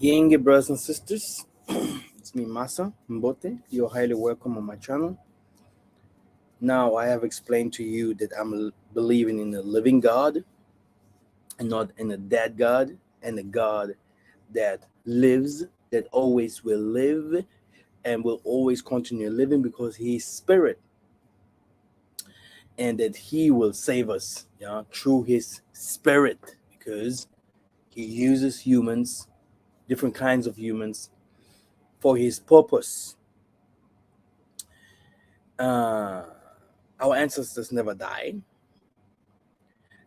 Yenge brothers and sisters, it's me Masa Mbote. You're highly welcome on my channel. Now I have explained to you that I'm believing in a living God and not in a dead God, and a God that lives, that always will live and will always continue living because He is spirit, and that He will save us, through His spirit, because He uses humans, different kinds of humans, for His purpose. uh, our ancestors never died,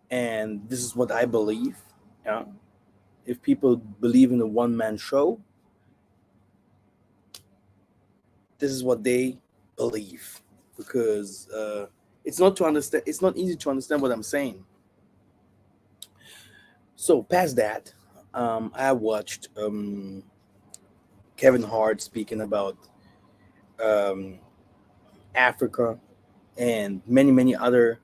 and this is what I believe. Yeah, if people believe in a one-man show, this is what they believe, because it's not to understand. It's not easy to understand what I'm saying. So past that, I watched Kevin Hart speaking about um, Africa, and many other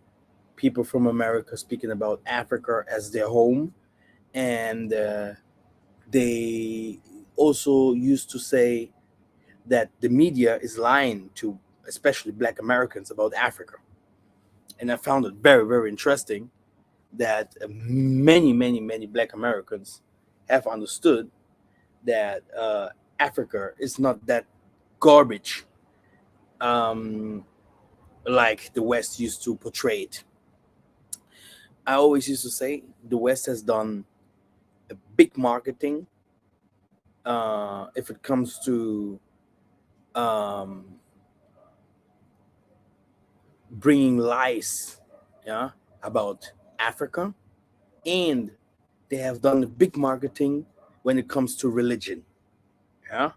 people from America speaking about Africa as their home, and they also used to say that the media is lying to especially Black Americans about Africa. And I found it very interesting that many Black Americans have understood that Africa is not that garbage, um, like the West used to portray it. I always used to say the West has done a big marketing if it comes to um, bringing lies, yeah, about Africa, and they have done a big marketing when it comes to religion. Yeah,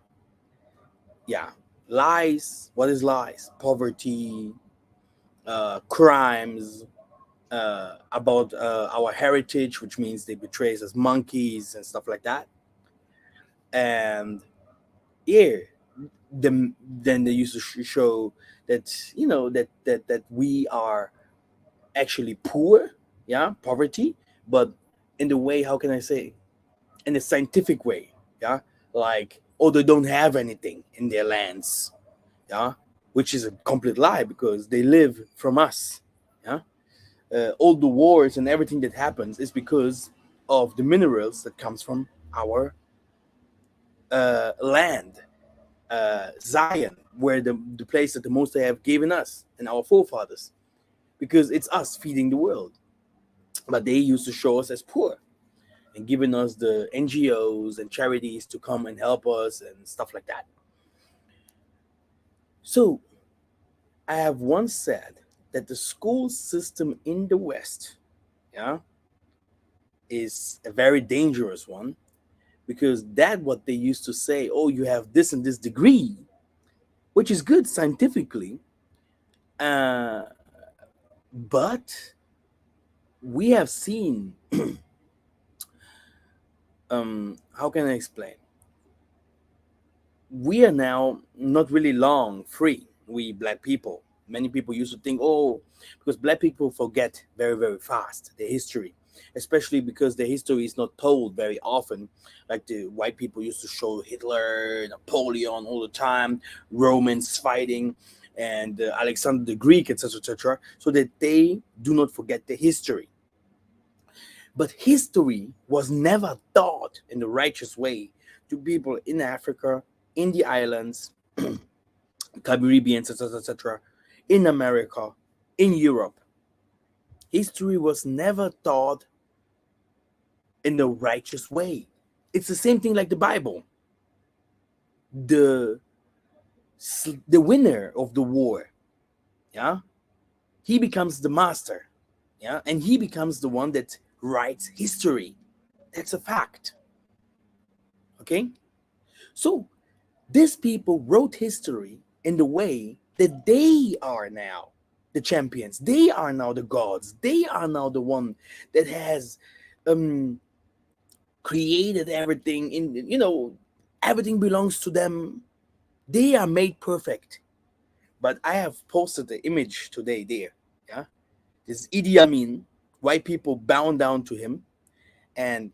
yeah, lies. What is lies? Poverty, crimes, about our heritage, which means they betray us as monkeys and stuff like that. And yeah, then they used to show that that we are actually poor, yeah, poverty, but in the way, how can I say, in a scientific way, yeah, like, oh, they don't have anything in their lands, yeah, which is a complete lie because they live from us, yeah. All the wars and everything that happens is because of the minerals that comes from our land, Zion, where the place that the Most High have given us and our forefathers, because it's us feeding the world. But they used to show us as poor and giving us the NGOs and charities to come and help us and stuff like that. So I have once said that the school system in the West, yeah, is a very dangerous one, because that what they used to say, oh, you have this and this degree, which is good scientifically, uh, but we have seen how can I explain, we are now not really long free, we Black people. Many people used to think, oh, because Black people forget very fast their history, especially because the history is not told very often. Like the white people used to show Hitler, Napoleon all the time, Romans fighting, and Alexander the Greek, etc., so that they do not forget the history. But history was never taught in the righteous way to people in Africa, in the islands, Caribbean, etc., in America, in Europe. History was never taught in the righteous way. It's the same thing like the Bible. The the winner of the war, yeah, he becomes the master, yeah, and he becomes the one that writes history. That's a fact. Okay, so these people wrote history in the way that they are now the champions. They are now the gods. They are now the one that has um, created everything. Everything belongs to them. They are made perfect. But I have posted the image today there. Yeah, this Idi Amin, white people bound down to him, and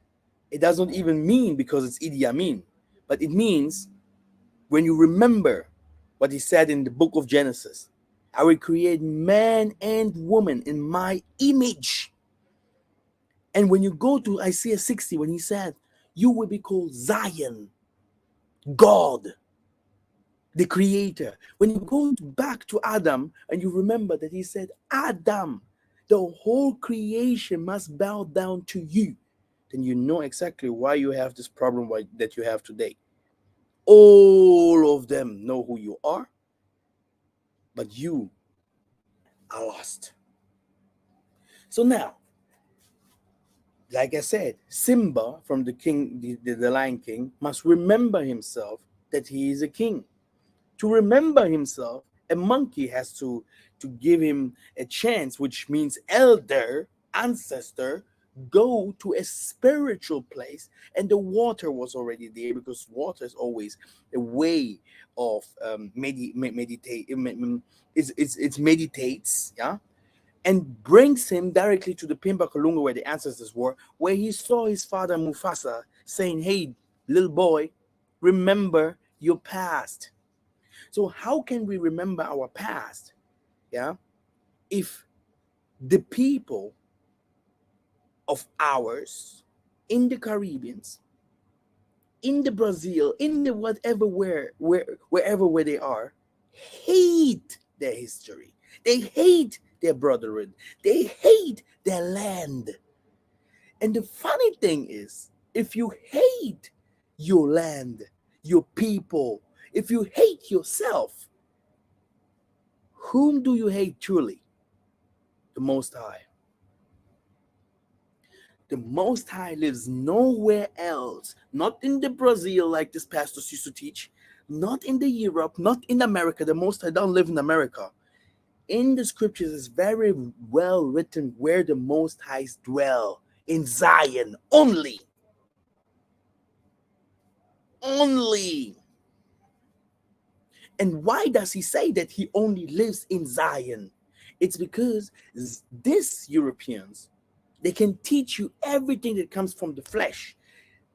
it doesn't even mean because it's Idi Amin. But it means when you remember what he said in the book of Genesis, I will create man and woman in my image. And when you go to Isaiah 60, when he said, you will be called Zion, God, the creator. When you go back to Adam and you remember that he said, Adam, the whole creation must bow down to you, then you know exactly why you have this problem that you have today. All of them know who you are, but you are lost. So now, like I said, Simba from the king, the Lion King, must remember himself that he is a king. To remember himself, a monkey has to give him a chance, which means elder, ancestor, go to a spiritual place, and the water was already there, because water is always a way of meditate. It meditates, yeah, and brings him directly to the Pimba Kalunga where the ancestors were, where he saw his father Mufasa saying, hey, little boy, remember your past. So how can we remember our past? Yeah, if the people of ours in the Caribbeans, in the Brazil, in the whatever wherever where they are, hate their history. They hate their brotherhood. They hate their land. And the funny thing is, if you hate your land, your people, if you hate yourself, whom do you hate truly? The Most High. The Most High lives nowhere else, not in the Brazil like this pastors used to teach, not in the Europe, not in America. The Most High don't live in America. In the scriptures, it's very well written where the Most Highs dwell, in Zion only. Only. And why does he say that he only lives in Zion? It's because these Europeans, they can teach you everything that comes from the flesh.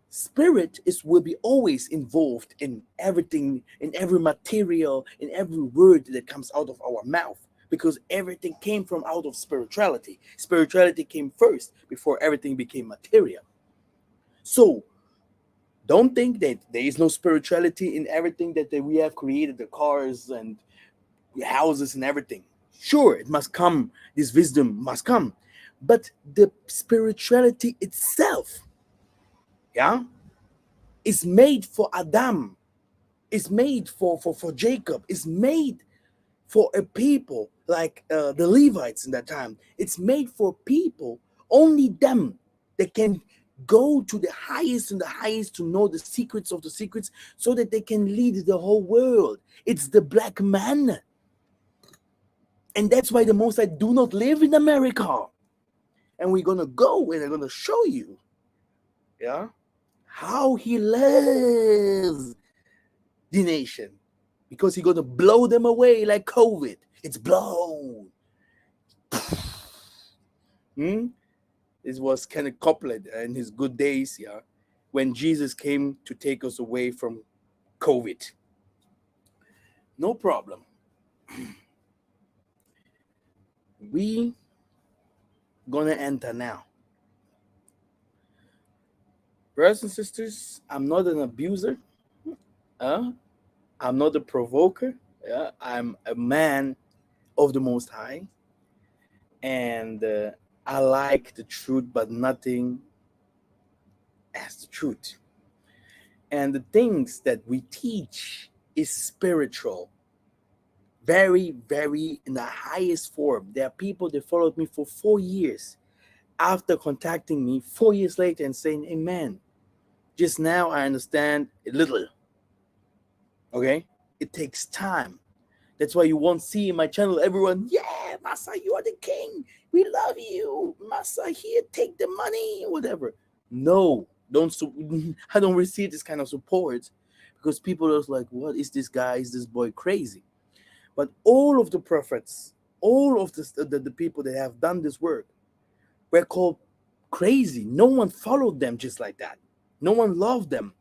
Spirit will be always involved in everything, in every material, in every word that comes out of our mouth, because everything came from out of spirituality. Spirituality came first before everything became material. So don't think that there is no spirituality in everything that we have created, the cars and the houses and everything. Sure, it must come, this wisdom must come, but the spirituality itself, yeah, is made for Adam, is made for Jacob, is made for a people like the Levites in that time. It's made for people, only them, that can go to the highest and the highest to know the secrets of the secrets, so that they can lead the whole world. It's the black man. And that's why the Most High do not live in America. And we're going to go and I'm going to show you, yeah, how he loves the nation. Because he's going to blow them away like COVID. It's blown. This was Kenneth Copeland in his good days, yeah, when Jesus came to take us away from COVID. No problem. We gonna enter now. Brothers and sisters, I'm not an abuser. I'm not a provoker. I'm a man of the Most High. And I like the truth, but nothing as the truth. And the things that we teach is spiritual. Very, very in the highest form. There are people that followed me for 4 years. After contacting me 4 years later and saying, amen, just now I understand a little. Okay? It takes time. That's why you won't see in my channel everyone, yeah, Massa, you are the king. We love you. Massa, here, take the money, whatever. No, I don't receive this kind of support, because people are like, what is this guy? Is this boy crazy? But all of the prophets, all of the people that have done this work were called crazy. No one followed them just like that. No one loved them.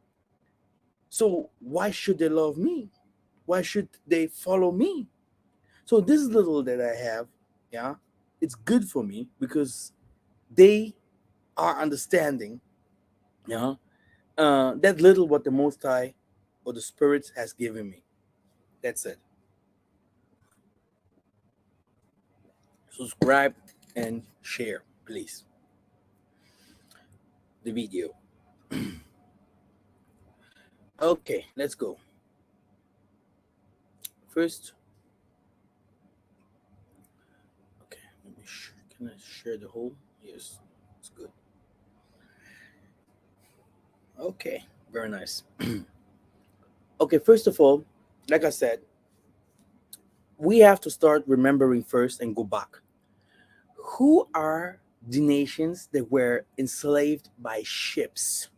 So why should they love me? Why should they follow me? So this little that I have, yeah, it's good for me because they are understanding, yeah, that little what the Most High or the Spirit has given me. That's it. Subscribe and share, please, the video. Okay, let's go. First, okay, can I share the whole? Yes, it's good. Okay, very nice. Okay, first of all, like I said, we have to start remembering first and go back. Who are the nations that were enslaved by ships?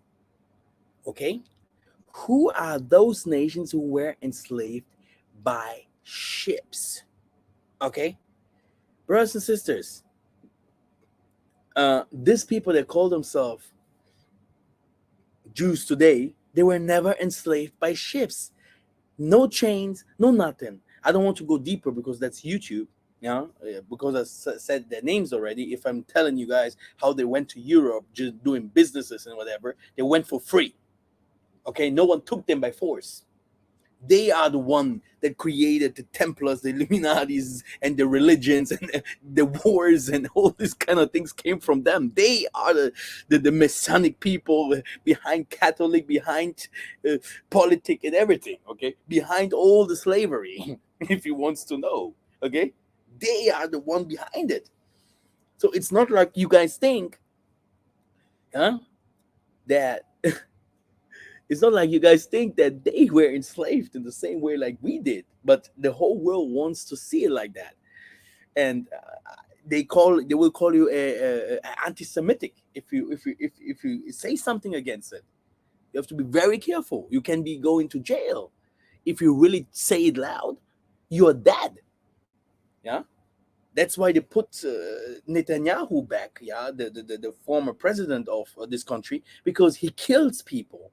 Okay, who are those nations who were enslaved by ships? Okay, brothers and sisters, these people that call themselves Jews today, they were never enslaved by ships. No chains, no nothing. I don't want to go deeper because that's YouTube. Yeah, because said their names already. If I'm telling you guys how they went to Europe just doing businesses and whatever, they went for free. Okay, no one took them by force. They are the one that created the Templars, the Illuminatis, and the religions and the wars and all these kind of things came from them. They are the Masonic people behind Catholic, behind politic and everything. Okay, behind all the slavery, if you wants to know. Okay, they are the one behind it. So it's not like you guys think, huh? That it's not like you guys think that they were enslaved in the same way like we did, but the whole world wants to see it like that, and they will call you a anti-Semitic if you say something against it. You have to be very careful. You can be going to jail if you really say it loud. You're dead. Yeah, that's why they put Netanyahu back. Yeah, the former president of this country because he kills people.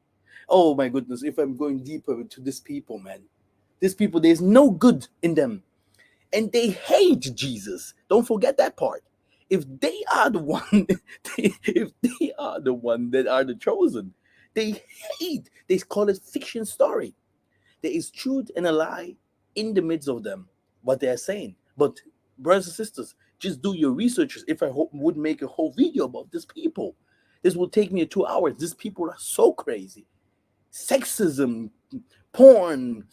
Oh my goodness! If I'm going deeper into these people, man, these people, there's no good in them, and they hate Jesus. Don't forget that part. If they are the one, if they are the one that are the chosen, they hate. They call it fiction story. There is truth and a lie in the midst of them, what they are saying. But brothers and sisters, just do your research. If I would make a whole video about these people, this will take me 2 hours. These people are so crazy. Sexism, porn,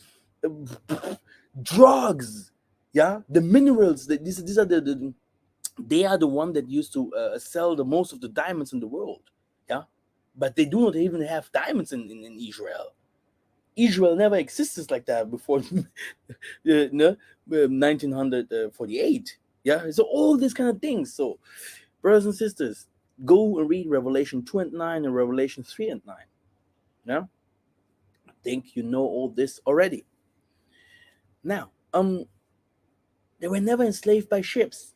drugs, yeah, the minerals. These are they are the one that used to sell the most of the diamonds in the world, yeah, but they do not even have diamonds in Israel. Israel never existed like that before no, 1948. Yeah, so all these kind of things. So, brothers and sisters, go and read Revelation 2 and 9 and Revelation 3 and 9. Yeah, I think you know all this already. Now, they were never enslaved by ships.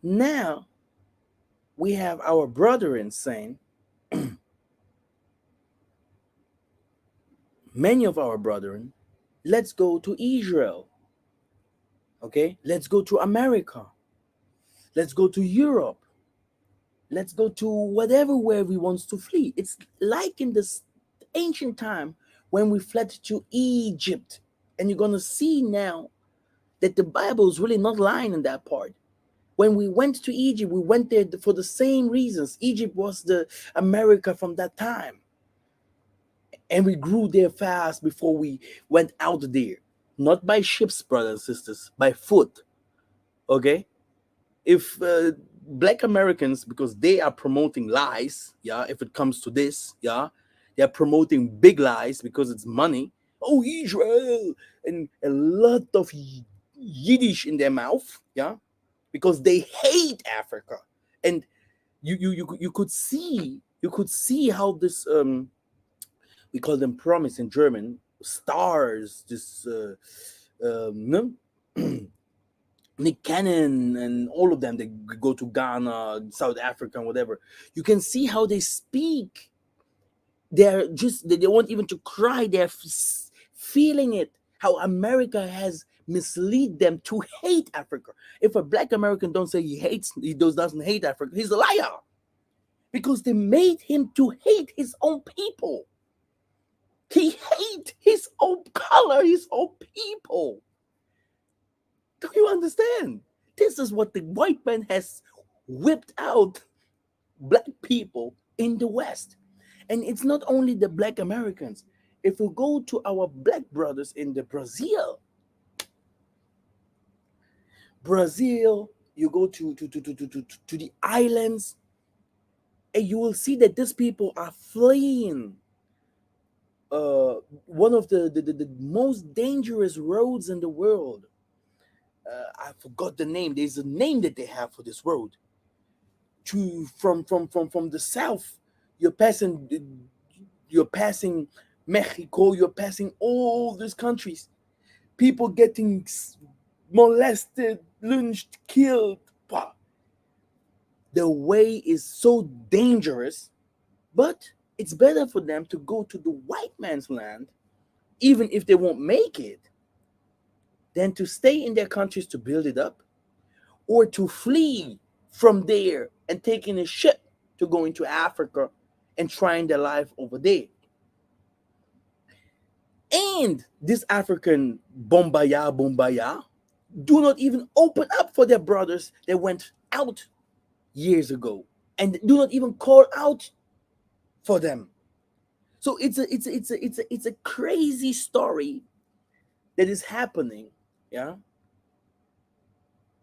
Now, we have our brethren saying, many of our brethren, let's go to Israel. Okay, let's go to America. Let's go to Europe. Let's go to whatever where we want to flee. It's like in this ancient time when we fled to Egypt. And you're going to see now that the Bible is really not lying in that part. When we went to Egypt, we went there for the same reasons. Egypt was the America from that time. And we grew there fast before we went out there. Not by ships, brothers and sisters, by foot. Okay? If black Americans, because they are promoting lies, yeah, if it comes to this, yeah, they're promoting big lies because it's money. Oh, Israel, and a lot of Yiddish in their mouth, yeah, because they hate Africa, and you could see how this we call them promise in German stars, this no? Nick Cannon and all of them, they go to Ghana, South Africa, and whatever. You can see how they speak They want even to cry. They're feeling it, how America has misled them to hate Africa. If a black American don't say doesn't hate Africa, he's a liar, because they made him to hate his own people. He hate his own color, his own people. Do you understand? This is what the white man has whipped out black people in the West. And it's not only the black Americans. If we go to our black brothers in the Brazil, you go to the islands, and you will see that these people are fleeing one of the most dangerous roads in the world. I forgot the name. There's a name that they have for this road. From the south, you're passing Mexico, you're passing all these countries. People getting molested, lynched, killed. The way is so dangerous, but it's better for them to go to the white man's land, even if they won't make it, than to stay in their countries to build it up, or to flee from there and taking a ship to go into Africa and trying their life over there. And this African bombaya do not even open up for their brothers that went out years ago, and do not even call out for them. So it's a crazy story that is happening, yeah,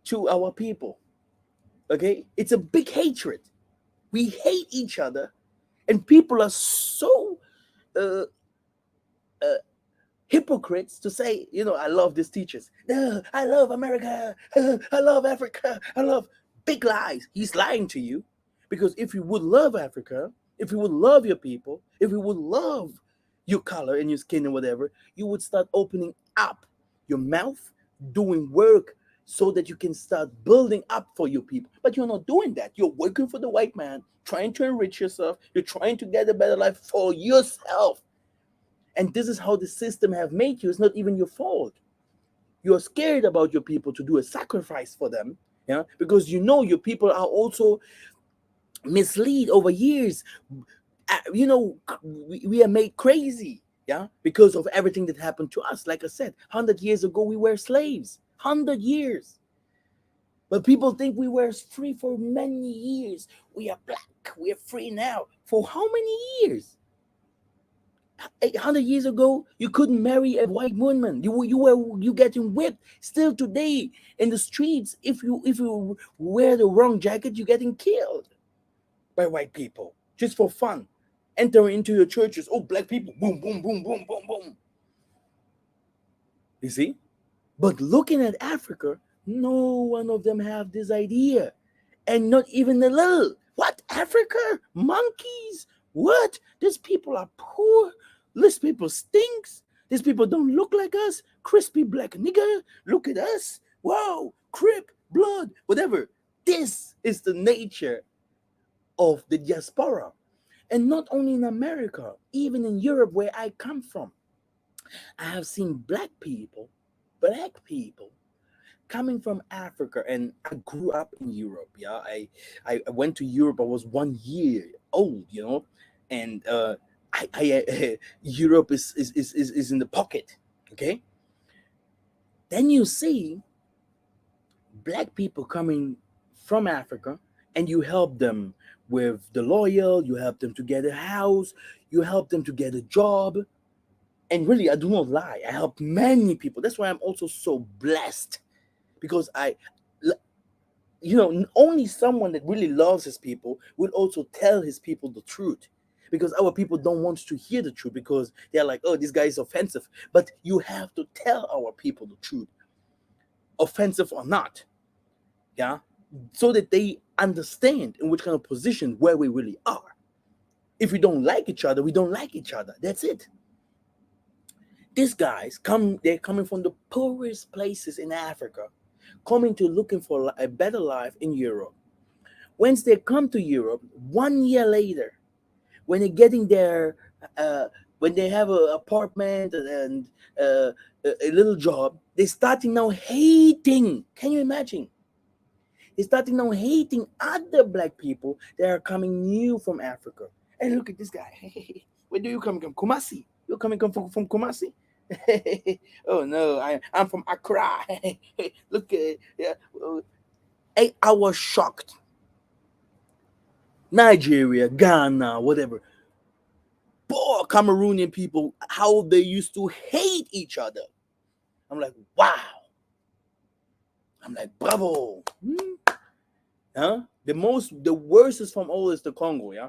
to our people. Okay, it's a big hatred. We hate each other, and people are so uh, uh, hypocrites to say, I love these teachers. I love America. I love Africa. I love big lies. He's lying to you, because if you would love Africa, if you would love your people, if you would love your color and your skin and whatever, you would start opening up your mouth, doing work so that you can start building up for your people. But you're not doing that. You're working for the white man, trying to enrich yourself. You're trying to get a better life for yourself. And this is how the system have made you. It's not even your fault. You're scared about your people to do a sacrifice for them, yeah, because your people are also misled over years. We are made crazy, yeah, because of everything that happened to us. Like I said, 100 years ago, we were slaves. 100 years. But people think we were free for many years. We are black. We are free now. For how many years? 800 years ago, you couldn't marry a white woman. You getting whipped. Still today in the streets, if you wear the wrong jacket, you're getting killed by white people just for fun. Entering into your churches, oh, black people, boom, boom, boom, boom, boom, boom. You see? But looking at Africa, no one of them have this idea, and not even a little. What, Africa? Monkeys? What? These people are poor. These people stinks. These people don't look like us. Crispy black nigger. Look at us. Wow. Crip, blood, whatever. This is the nature of the diaspora. And not only in America, even in Europe, where I come from, I have seen black people coming from Africa, and I grew up in Europe. Yeah, I went to Europe. I was 1 year old, and Europe is in the pocket. Okay, then you see black people coming from Africa, and you help them with the lawyer, you help them to get a house, you help them to get a job. And really, I do not lie, I help many people. That's why I'm also so blessed, because only someone that really loves his people will also tell his people the truth, because our people don't want to hear the truth, because they're like, oh, this guy is offensive. But you have to tell our people the truth, offensive or not, yeah, so that they understand in which kind of position where we really are. If we don't like each other, we don't like each other. That's it. These guys they're coming from the poorest places in Africa, coming to looking for a better life in Europe. Once they come to Europe, 1 year later, when they're getting their uh, when they have an apartment and a little job, they're starting now hating. Can you imagine? They're starting now hating other black people that are coming new from Africa. And look at this guy. Where do you come from? Kumasi. You're coming from Kumasi? Oh no, I'm from Accra. Look at yeah. I was shocked. Nigeria, Ghana, whatever. Poor Cameroonian people, how they used to hate each other. I'm like, wow. I'm like, bravo. Huh? The worstest from all is the Congo, yeah?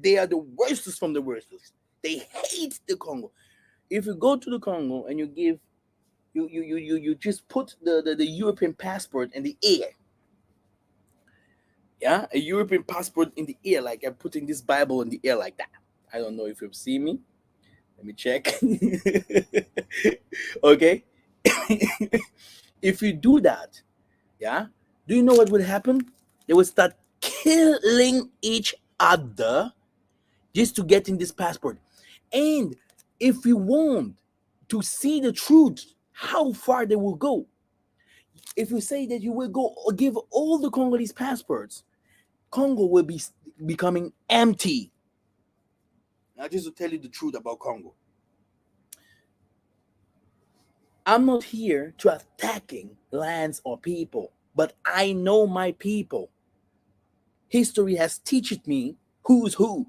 They are the worstest from the worstest. They hate the Congo. If you go to the Congo and you give you just put the European passport in the air. Yeah, a European passport in the air, like I'm putting this Bible in the air like that. I don't know if you've seen me. Let me check. Okay. If you do that, yeah, do you know what would happen? They would start killing each other just to get in this passport. And if you want to see the truth, how far they will go, if you say that you will go give all the Congolese passports, Congo will be becoming empty. Now, just to tell you the truth about Congo, I'm not here to attacking lands or people, but I know my people. History has taught me who's who.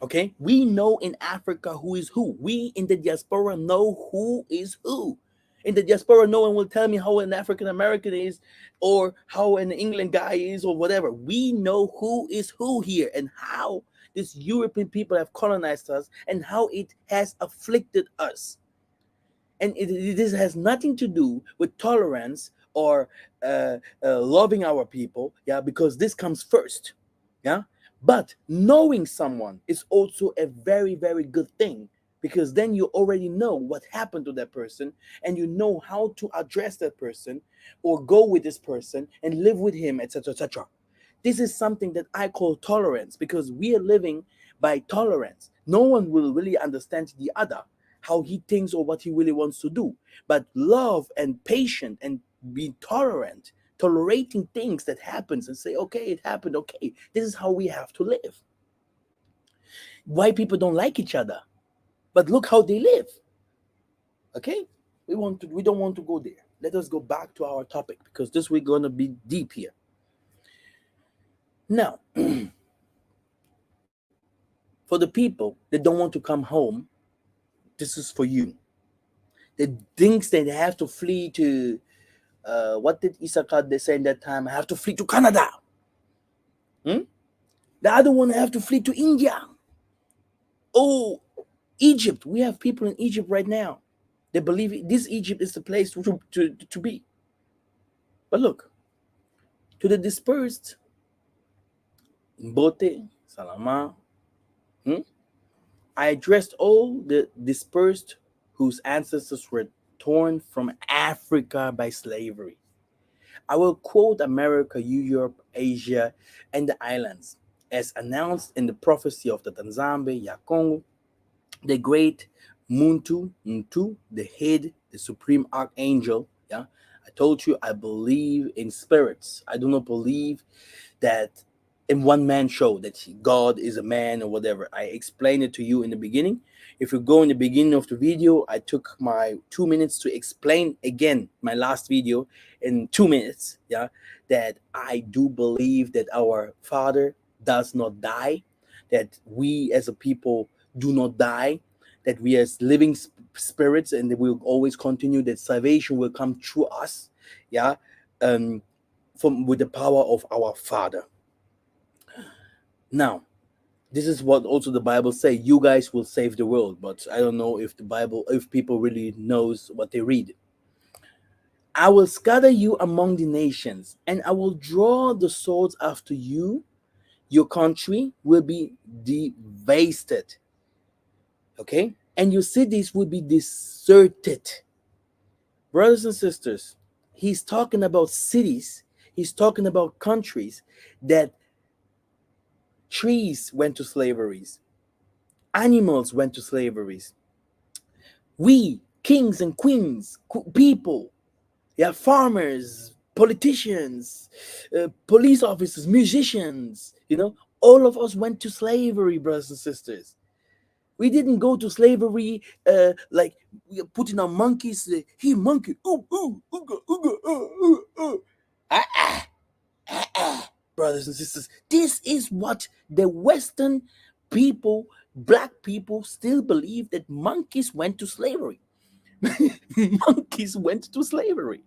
Okay, we know in Africa who is who. We in the diaspora know who is who. In the diaspora, no one will tell me how an African American is or how an England guy is or whatever. We know who is who here and how these European people have colonized us and how it has afflicted us. And this has nothing to do with tolerance or loving our people, yeah, because this comes first, yeah. But knowing someone is also a very, very good thing because then you already know what happened to that person and you know how to address that person or go with this person and live with him, etc., etc. This is something that I call tolerance because we are living by tolerance. No one will really understand the other, how he thinks or what he really wants to do. But love and patience and be tolerant, tolerating things that happens and say, okay, it happened, okay, this is how we have to live. White people don't like each other, but look how they live. Okay? We don't want to go there. Let us go back to our topic because this we're gonna be deep here. Now, for the people that don't want to come home, this is for you. The things that they have to flee to, what did Issachar they say in that time? I have to flee to Canada. Hmm? The other one have to flee to India. Oh, Egypt. We have people in Egypt right now. They believe this Egypt is the place to be. But look, to the dispersed, Mbote, Salama, hmm? I addressed all the dispersed whose ancestors were torn from Africa by slavery. I will quote America, Europe, Asia, and the islands, as announced in the prophecy of the Tanzambe, Yakongo, the great Muntu, the head, the supreme archangel. Yeah, I told you I believe in spirits. I do not believe that in one man show that God is a man or whatever. I explained it to you in the beginning. If you go in the beginning of the video, I took my 2 minutes to explain again my last video in 2 minutes. Yeah, that I do believe that our Father does not die, that we as a people do not die, that we as living spirits and we will always continue, that salvation will come through us. Yeah, um, from with the power of our Father. Now, this is what also the Bible say. You guys will save the world, but I don't know if the Bible, if people really knows what they read. I will scatter you among the nations, and I will draw the swords after you. Your country will be devastated. Okay, and your cities will be deserted. Brothers and sisters, he's talking about cities. He's talking about countries that trees went to slaveries. Animals went to slavery. We, kings and queens, people, yeah, farmers, politicians, police officers, musicians, all of us went to slavery, brothers and sisters. We didn't go to slavery like we are putting on monkeys. Hey, monkey, ooh, ooh, ooga, ooga, ah, ah, ah, ah. Brothers and sisters, this is what the Western people, black people, still believe, that monkeys went to slavery. Monkeys went to slavery.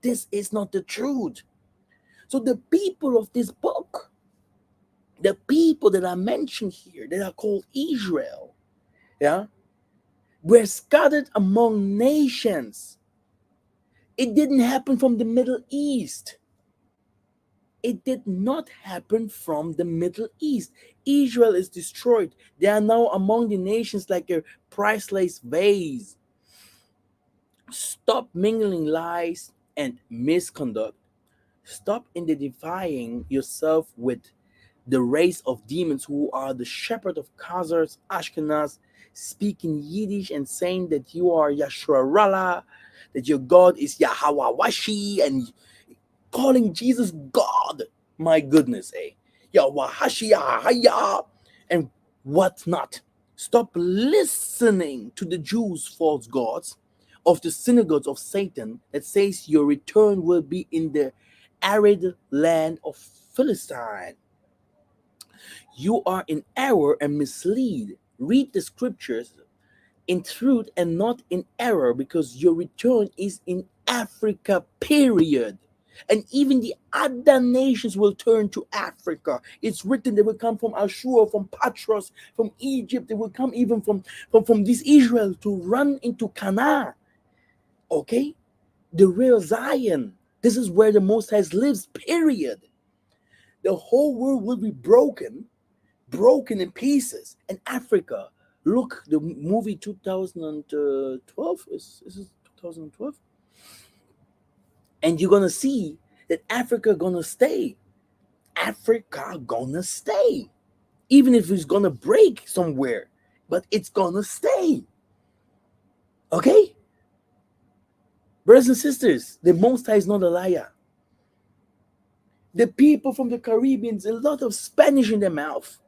This is not the truth. So the people of this book, the people that are mentioned here, that are called Israel, yeah, were scattered among nations. It didn't happen from the Middle East. It did not happen from the Middle East. Israel is destroyed. They are now among the nations like a priceless vase. Stop mingling lies and misconduct. Stop identifying yourself with the race of demons who are the shepherd of Khazars, Ashkenaz, speaking Yiddish and saying that you are Yashua, that your God is Yahweh Washi, and calling Jesus God. My goodness, eh? Yahweh and what not. Stop listening to the Jews' false gods of the synagogues of Satan that says your return will be in the arid land of Philistine. You are in error and mislead. Read the scriptures in truth and not in error, because your return is in Africa, period. And even the other nations will turn to Africa. It's written they will come from Ashur, from Patros, from Egypt. They will come even from this Israel to run into Canaan. Okay? The real Zion. This is where the Most High lives, period. The whole world will be broken in pieces. And Africa, look, the movie 2012, is it 2012? And you're gonna see that Africa gonna stay. Africa gonna stay. Even if it's gonna break somewhere, but it's gonna stay. Okay? Brothers and sisters, the Most High is not a liar. The people from the Caribbean, a lot of Spanish in their mouth.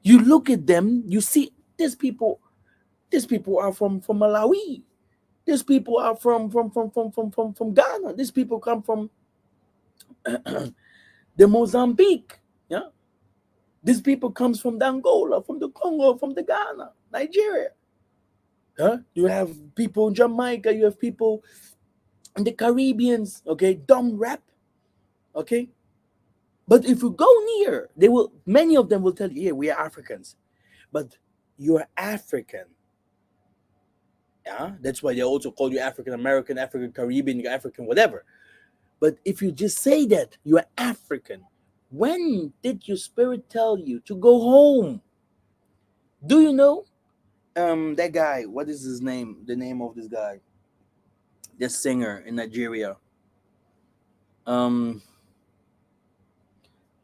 You look at them, you see these people are from Malawi. These people are from Ghana. These people come from the Mozambique. Yeah. These people comes from the Angola, from the Congo, from the Ghana, Nigeria. Huh? You have people in Jamaica, you have people in the Caribbeans, okay, dumb rap. Okay. But if you go near, many of them will tell you, yeah, we are Africans. But you're African. Yeah. That's why they also call you African American, African Caribbean, African, whatever. But if you just say that you are African, when did your spirit tell you to go home? Do you know that guy? What is his name? The name of this guy, this singer in Nigeria. Um,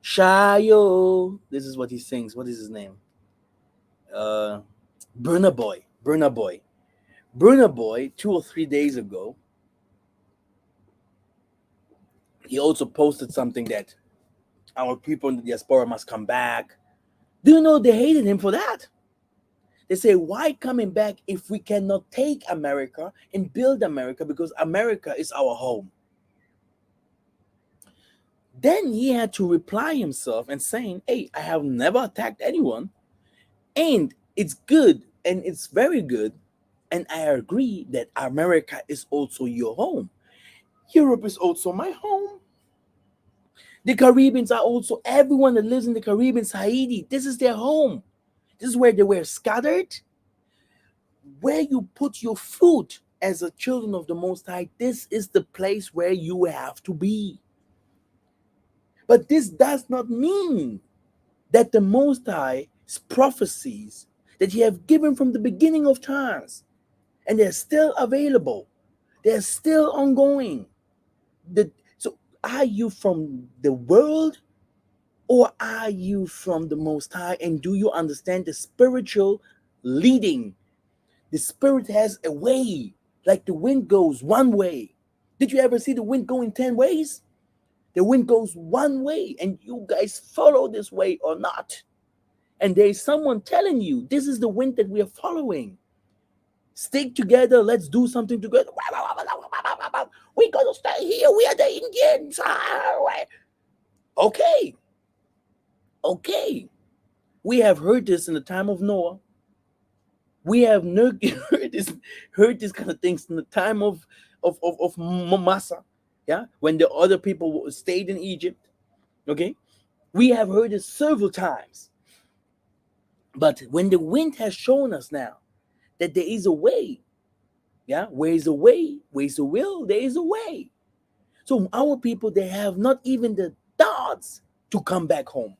Shayo. This is what he sings. What is his name? Uh, Burna Boy. Burna Boy. Burna Boy. 2 or 3 days ago, he also posted something that our people in the diaspora must come back. Do you know they hated him for that? They say, why coming back if we cannot take America and build America, because America is our home? Then he had to reply himself and saying, hey, I have never attacked anyone, and it's good and it's very good, and I agree that America is also your home. Europe is also my home. The Caribbeans are also, everyone that lives in the Caribbean, Haiti, this is their home. This is where they were scattered. Where you put your foot as a children of the Most High, this is the place where you have to be. But this does not mean that the Most High's prophecies that He have given from the beginning of times, and they're still available, they're still ongoing. So are you from the world, Or are you from the Most High, and do you understand the spiritual leading? The spirit has a way, like the wind goes one way. Did you ever see the wind going 10 ways? The wind goes one way, and you guys follow this way or not. And there is someone telling you, this is the wind that we are following. Stick together, let's do something together. We gotta stay here, we are the Indians. Okay, okay. We have heard this in the time of Noah. We have heard this kind of things in the time of Massa, yeah, when the other people stayed in Egypt. Okay, we have heard it several times. But when the wind has shown us now that there is a way, yeah, where is a way, where is a will, there is a way. So our people, they have not even the thoughts to come back home,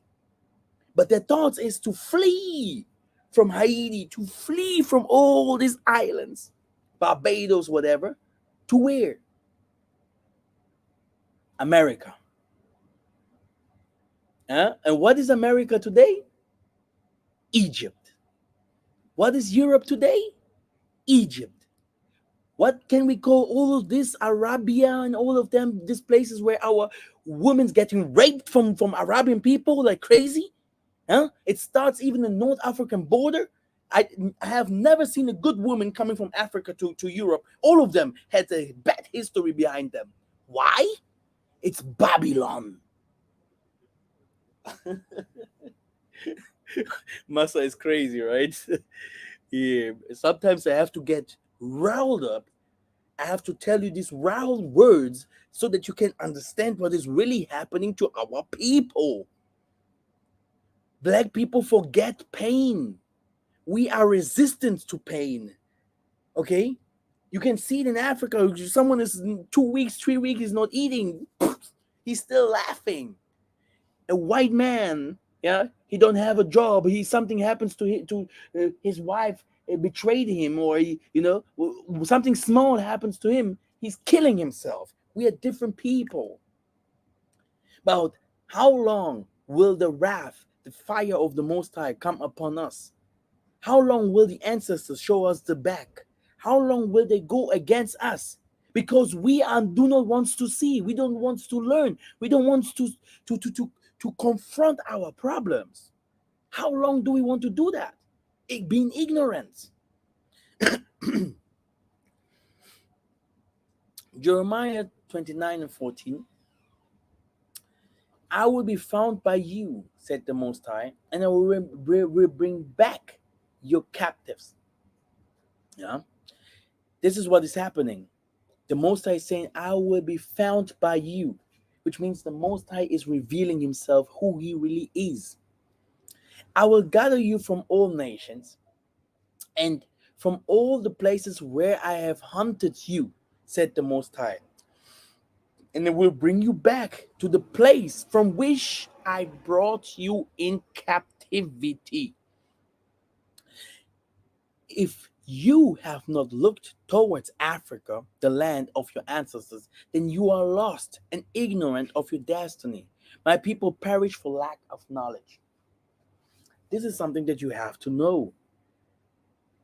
but their thoughts is to flee from Haiti, to flee from all these islands, Barbados, whatever, to where? America. And what is America today? Egypt. What is Europe today? Egypt. What can we call all of this Arabia and all of them, these places where our women's getting raped from Arabian people like crazy? It starts even the North African border. I have never seen a good woman coming from Africa to Europe. All of them had a bad history behind them. Why? It's Babylon. Massa is crazy, right? Yeah. Sometimes I have to get riled up. I have to tell you these riled words so that you can understand what is really happening to our people. Black people forget pain. We are resistant to pain. Okay? You can see it in Africa. Someone is 2 weeks, 3 weeks is not eating. He's still laughing. A white man, yeah, he don't have a job. Something happens to his wife betrayed him, or something small happens to him. He's killing himself. We are different people. But how long will the wrath, the fire of the Most High come upon us? How long will the ancestors show us the back? How long will they go against us? Because do not want to see. We don't want to learn. We don't want to confront our problems. How long do we want to do that? Being ignorant. Jeremiah 29:14. I will be found by you, said the Most High, and I will bring back your captives. Yeah. This is what is happening. The Most High is saying, I will be found by you, which means the Most High is revealing himself, who he really is. I will gather you from all nations and from all the places where I have hunted you, said the Most High. And it will bring you back to the place from which I brought you in captivity. If you have not looked towards Africa, the land of your ancestors, then you are lost and ignorant of your destiny. My people perish for lack of knowledge. This is something that you have to know.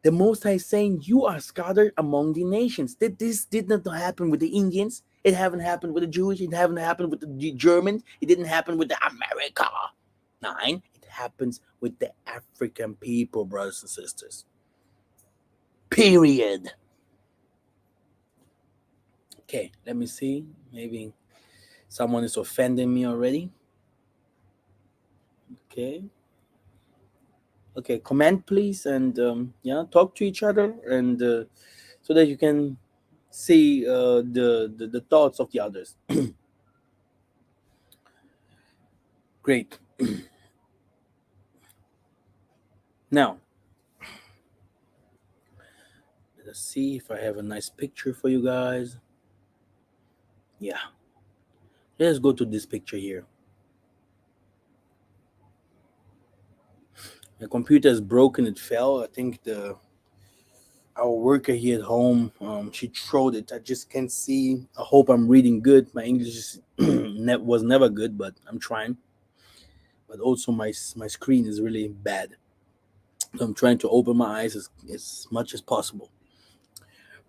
The Most High is saying you are scattered among the nations. This did not happen with the Indians. It haven't happened with the Jewish. It haven't happened with the Germans. It didn't happen with the America. It happens with the African people, brothers and sisters. Period. Okay, let me see. Maybe someone is offending me already. Okay. Okay, comment please, and talk to each other, and so that you can see the thoughts of the others. Great. Now, let's see if I have a nice picture for you guys. Yeah. Let's go to this picture here. The computer is broken. It fell. I think our worker here at home, she threw it. I just can't see. I hope I'm reading good. My English was never good, but I'm trying. but also my screen is really bad. So I'm trying to open my eyes as much as possible.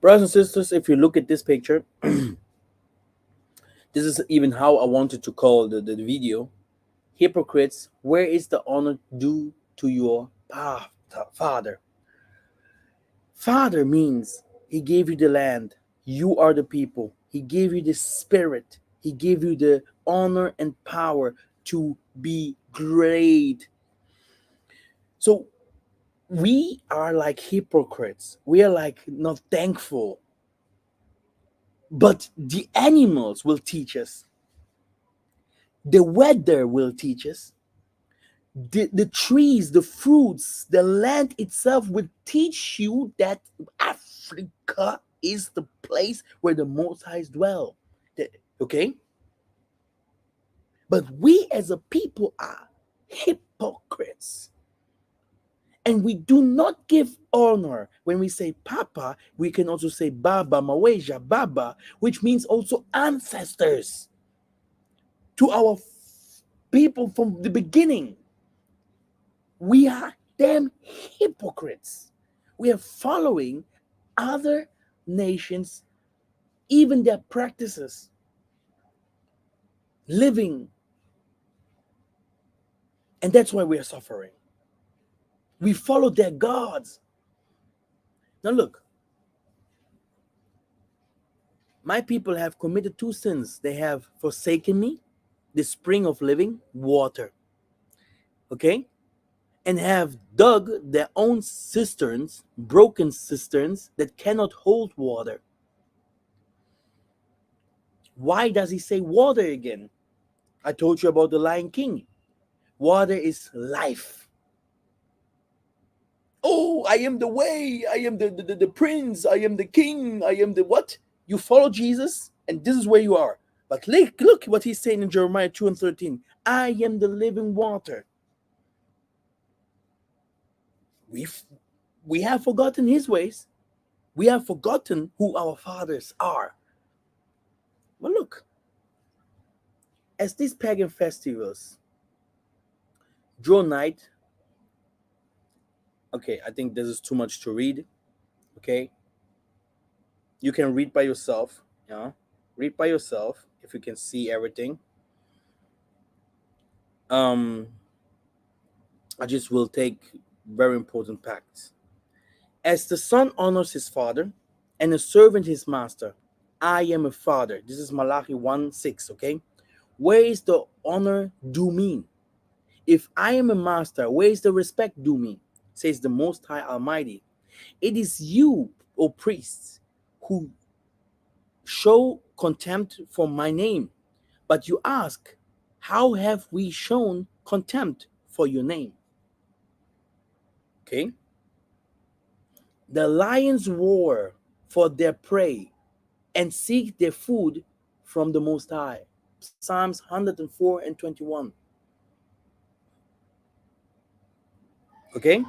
Brothers and sisters, if you look at this picture, this is even how I wanted to call the video. Hypocrites, where is the honor due to your father? Father means he gave you the land. You are the people. He gave you the spirit. He gave you the honor and power to be great. So we are like hypocrites. We are like not thankful. But the animals will teach us. The weather will teach us. The trees, the fruits, the land itself will teach you that Africa is the place where the Most High dwell. Okay? But we as a people are hypocrites. And we do not give honor. When we say Papa, we can also say Baba, Maweja, Baba, which means also ancestors to our people from the beginning. We are damn hypocrites. We are following other nations, even their practices, living, and that's why we are suffering. We follow their gods. Now, look, my people have committed two sins. They have forsaken me, the spring of living water, okay, and have dug their own cisterns, broken cisterns that cannot hold water. Why does he say water again? I told you about the Lion King. Water is life. Oh, I am the way. I am the prince. I am the king. I am the what? You follow Jesus, and this is where you are. But look what he's saying in Jeremiah 2 and 13. I am the living water. We've, we have forgotten his ways. We have forgotten who our fathers are. But look, as these pagan festivals draw nigh, okay, I think this is too much to read. Okay, you can read by yourself. Read by yourself if you can see everything. Um, I just will take very important facts. As the son honors his father, and a servant his master, I am a father. This is Malachi 1:6. Okay, where is the honor due me? If I am a master, where is the respect due me? Says the Most High Almighty. It is you, O priests, who show contempt for my name. But you ask, how have we shown contempt for your name? Okay. The lions roar for their prey and seek their food from the Most High. Psalms 104 and 21. Okay.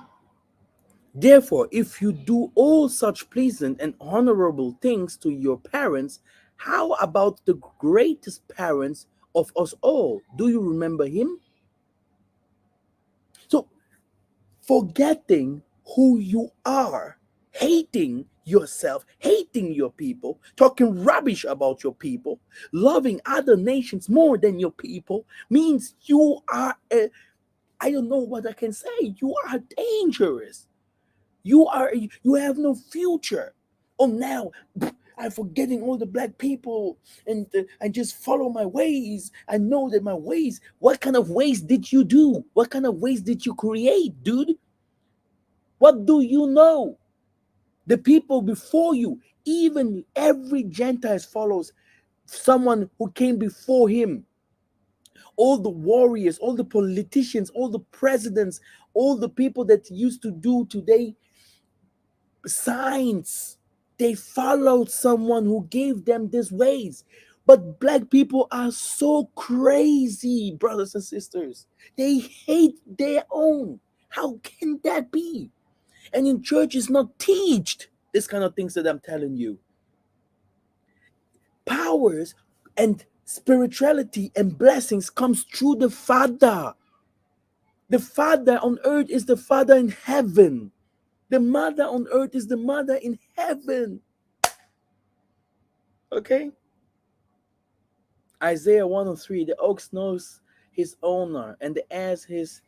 Therefore, if you do all such pleasant and honorable things to your parents, how about the greatest parents of us all? Do you remember him? So, forgetting who you are, hating yourself, hating your people, talking rubbish about your people, loving other nations more than your people means you are I don't know what I can say. You are dangerous. You have no future. Oh, now I'm forgetting all the black people and I just follow my ways. I know that my ways. What kind of ways did you do? What kind of ways did you create, dude? What do you know? The people before you, even every Gentile follows someone who came before him. All the warriors, all the politicians, all the presidents, all the people that used to do today signs, they followed someone who gave them these ways. But black people are so crazy, brothers and sisters. They hate their own. How can that be? And in church is not teached this kind of things that I'm telling you. Powers and spirituality and blessings comes through the Father. The father on earth is the father in heaven. The mother on earth is the mother in heaven. Okay? Isaiah 103, the ox knows his owner, and the ass his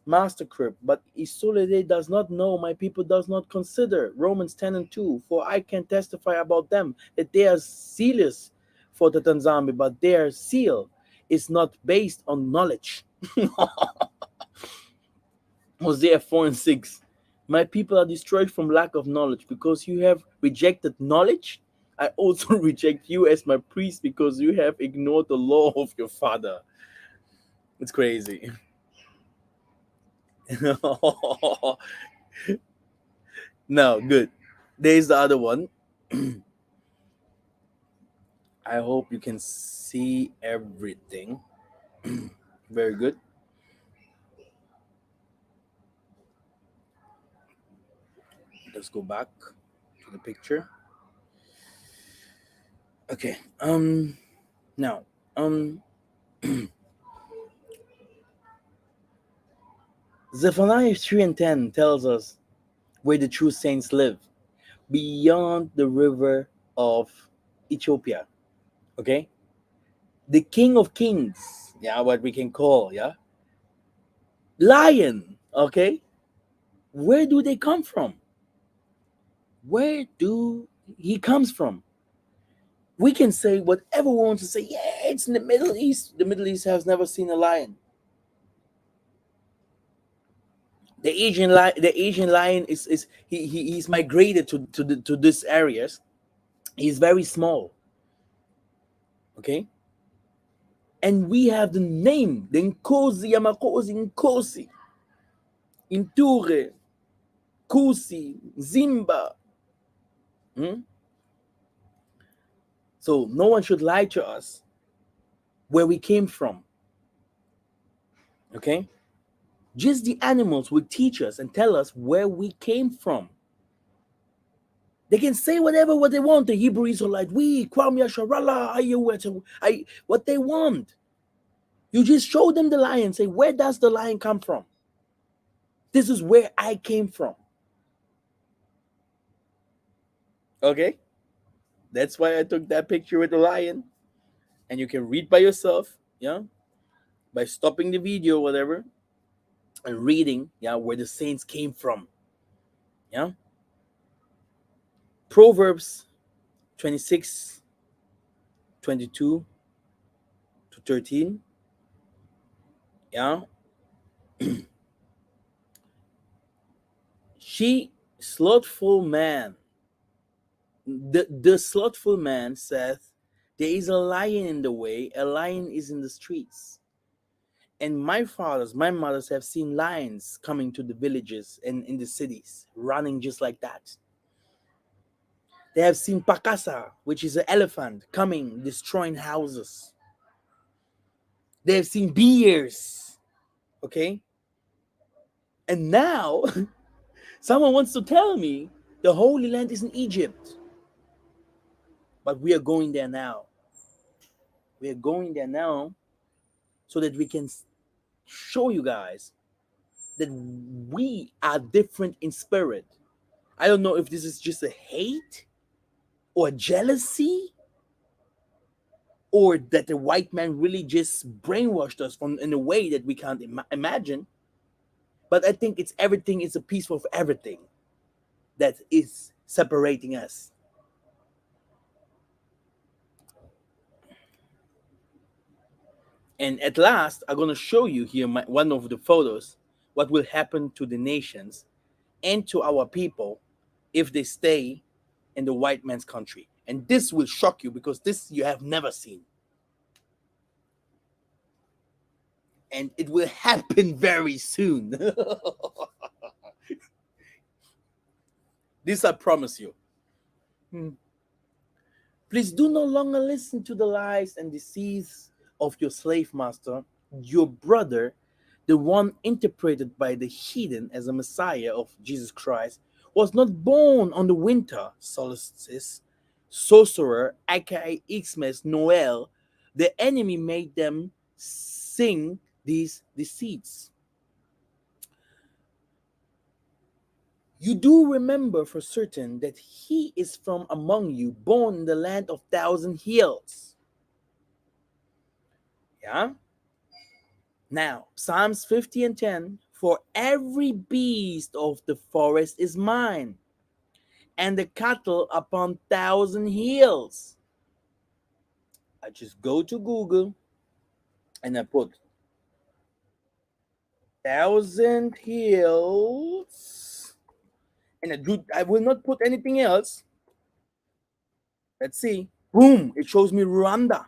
master crib, but Isolde does not know, my people does not consider. Romans 10 and 2, for I can testify about them that they are zealous for the Tanzambi, but their zeal is not based on knowledge. Hosea 4 and 6. My people are destroyed from lack of knowledge. Because you have rejected knowledge, I also reject you as my priest because you have ignored the law of your father. It's crazy. No, good. There's the other one. I hope you can see everything. Very good. Let's go back to the picture. Okay. Now, Zephaniah 3 and 10 tells us where the true saints live, beyond the river of Ethiopia. Okay? The King of Kings, yeah, what we can call, yeah? Lion, okay? Where do they come from? Where do he comes from? We can say whatever we want to say. Yeah, it's in the Middle East. The Middle East has never seen a lion. The Asian lion is he's migrated to these areas. He's very small. Okay? And we have the name, the Nkosi, Yamakosi, Nkosi, Inture, Kusi, Zimba. Hmm? So no one should lie to us where we came from. Okay? Just the animals will teach us and tell us where we came from. They can say whatever what they want. The Hebrew Israelite, we, Kwam Yasharala, what they want. You just show them the lion, say, where does the lion come from? This is where I came from. Okay? That's why I took that picture with the lion. And you can read by yourself, yeah, by stopping the video, whatever, and reading, yeah, where the saints came from. Yeah. Proverbs 26, 22 to 13. Yeah. She slothful man. The slothful man saith, there is a lion in the way, a lion is in the streets. And my fathers, my mothers have seen lions coming to the villages and in the cities, running just like that. They have seen Pakasa, which is an elephant, coming, destroying houses. They have seen bears. Okay? And now, someone wants to tell me the Holy Land is in Egypt. But we are going there now. We are going there now so that we can show you guys that we are different in spirit. I don't know if this is just a hate or jealousy, or that the white man really just brainwashed us from in a way that we can't imagine. But I think it's everything is a piece of everything that is separating us. And at last, I'm going to show you here one of the photos what will happen to the nations and to our people if they stay in the white man's country. And this will shock you because this you have never seen. And it will happen very soon. This I promise you. Please do no longer listen to the lies and deceits of your slave master, your brother, the one interpreted by the heathen as a Messiah of Jesus Christ, was not born on the winter solstice. Sorcerer, aka Xmas, Noel, the enemy made them sing these deceits. You do remember for certain that he is from among you, born in the land of thousand hills. Yeah? Now, Psalms 50 and 10, for every beast of the forest is mine, and the cattle upon thousand hills. I just go to Google and I put thousand hills, and I will not put anything else. Let's see. Boom! It shows me Rwanda.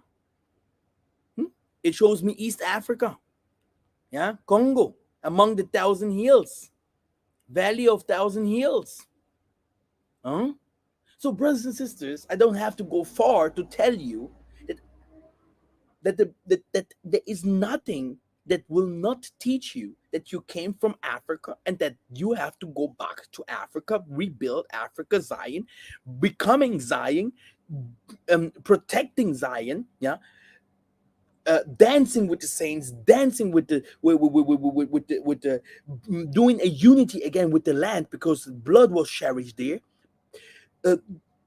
It shows me East Africa. Yeah, Congo, among the thousand hills, Valley of Thousand Hills. Huh? So, brothers and sisters, I don't have to go far to tell you that that there is nothing that will not teach you that you came from Africa and that you have to go back to Africa, rebuild Africa, Zion, becoming Zion, protecting Zion, yeah, dancing with the saints, dancing with the doing a unity again with the land because blood was cherished there, uh,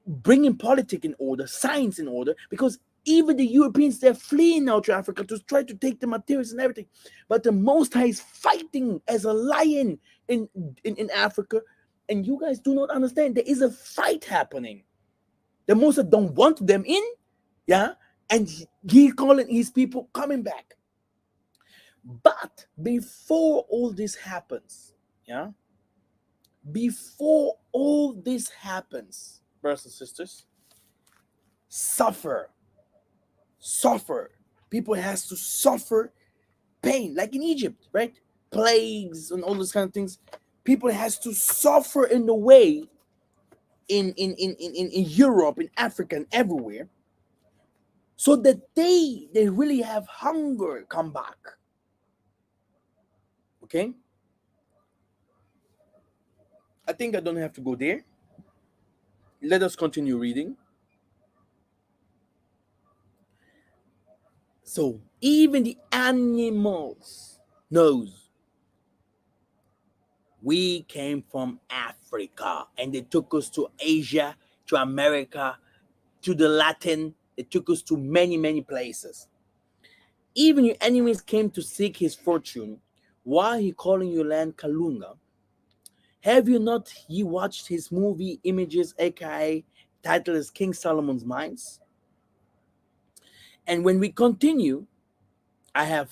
bringing politics in order, science in order, because even the Europeans, they're fleeing now to Africa to try to take the materials and everything. But the Most High is fighting as a lion in Africa. And you guys do not understand. There is a fight happening. The Most High don't want them in, yeah? And he calling his people coming back. But before all this happens, yeah? Before all this happens, brothers and sisters, suffer. People has to suffer pain, like in Egypt, right? Plagues and all those kind of things. People has to suffer in the way in Europe, in Africa, and everywhere, so that they really have hunger come back. Okay? I think I don't have to go there. Let us continue reading. So even the animals knows we came from Africa and they took us to Asia, to America, to the Latin. They took us to many, many places. Even your enemies came to seek his fortune. Why he calling you land Kalunga? Have you not ye watched his movie Images, aka title is King Solomon's Mines? And when we continue, I have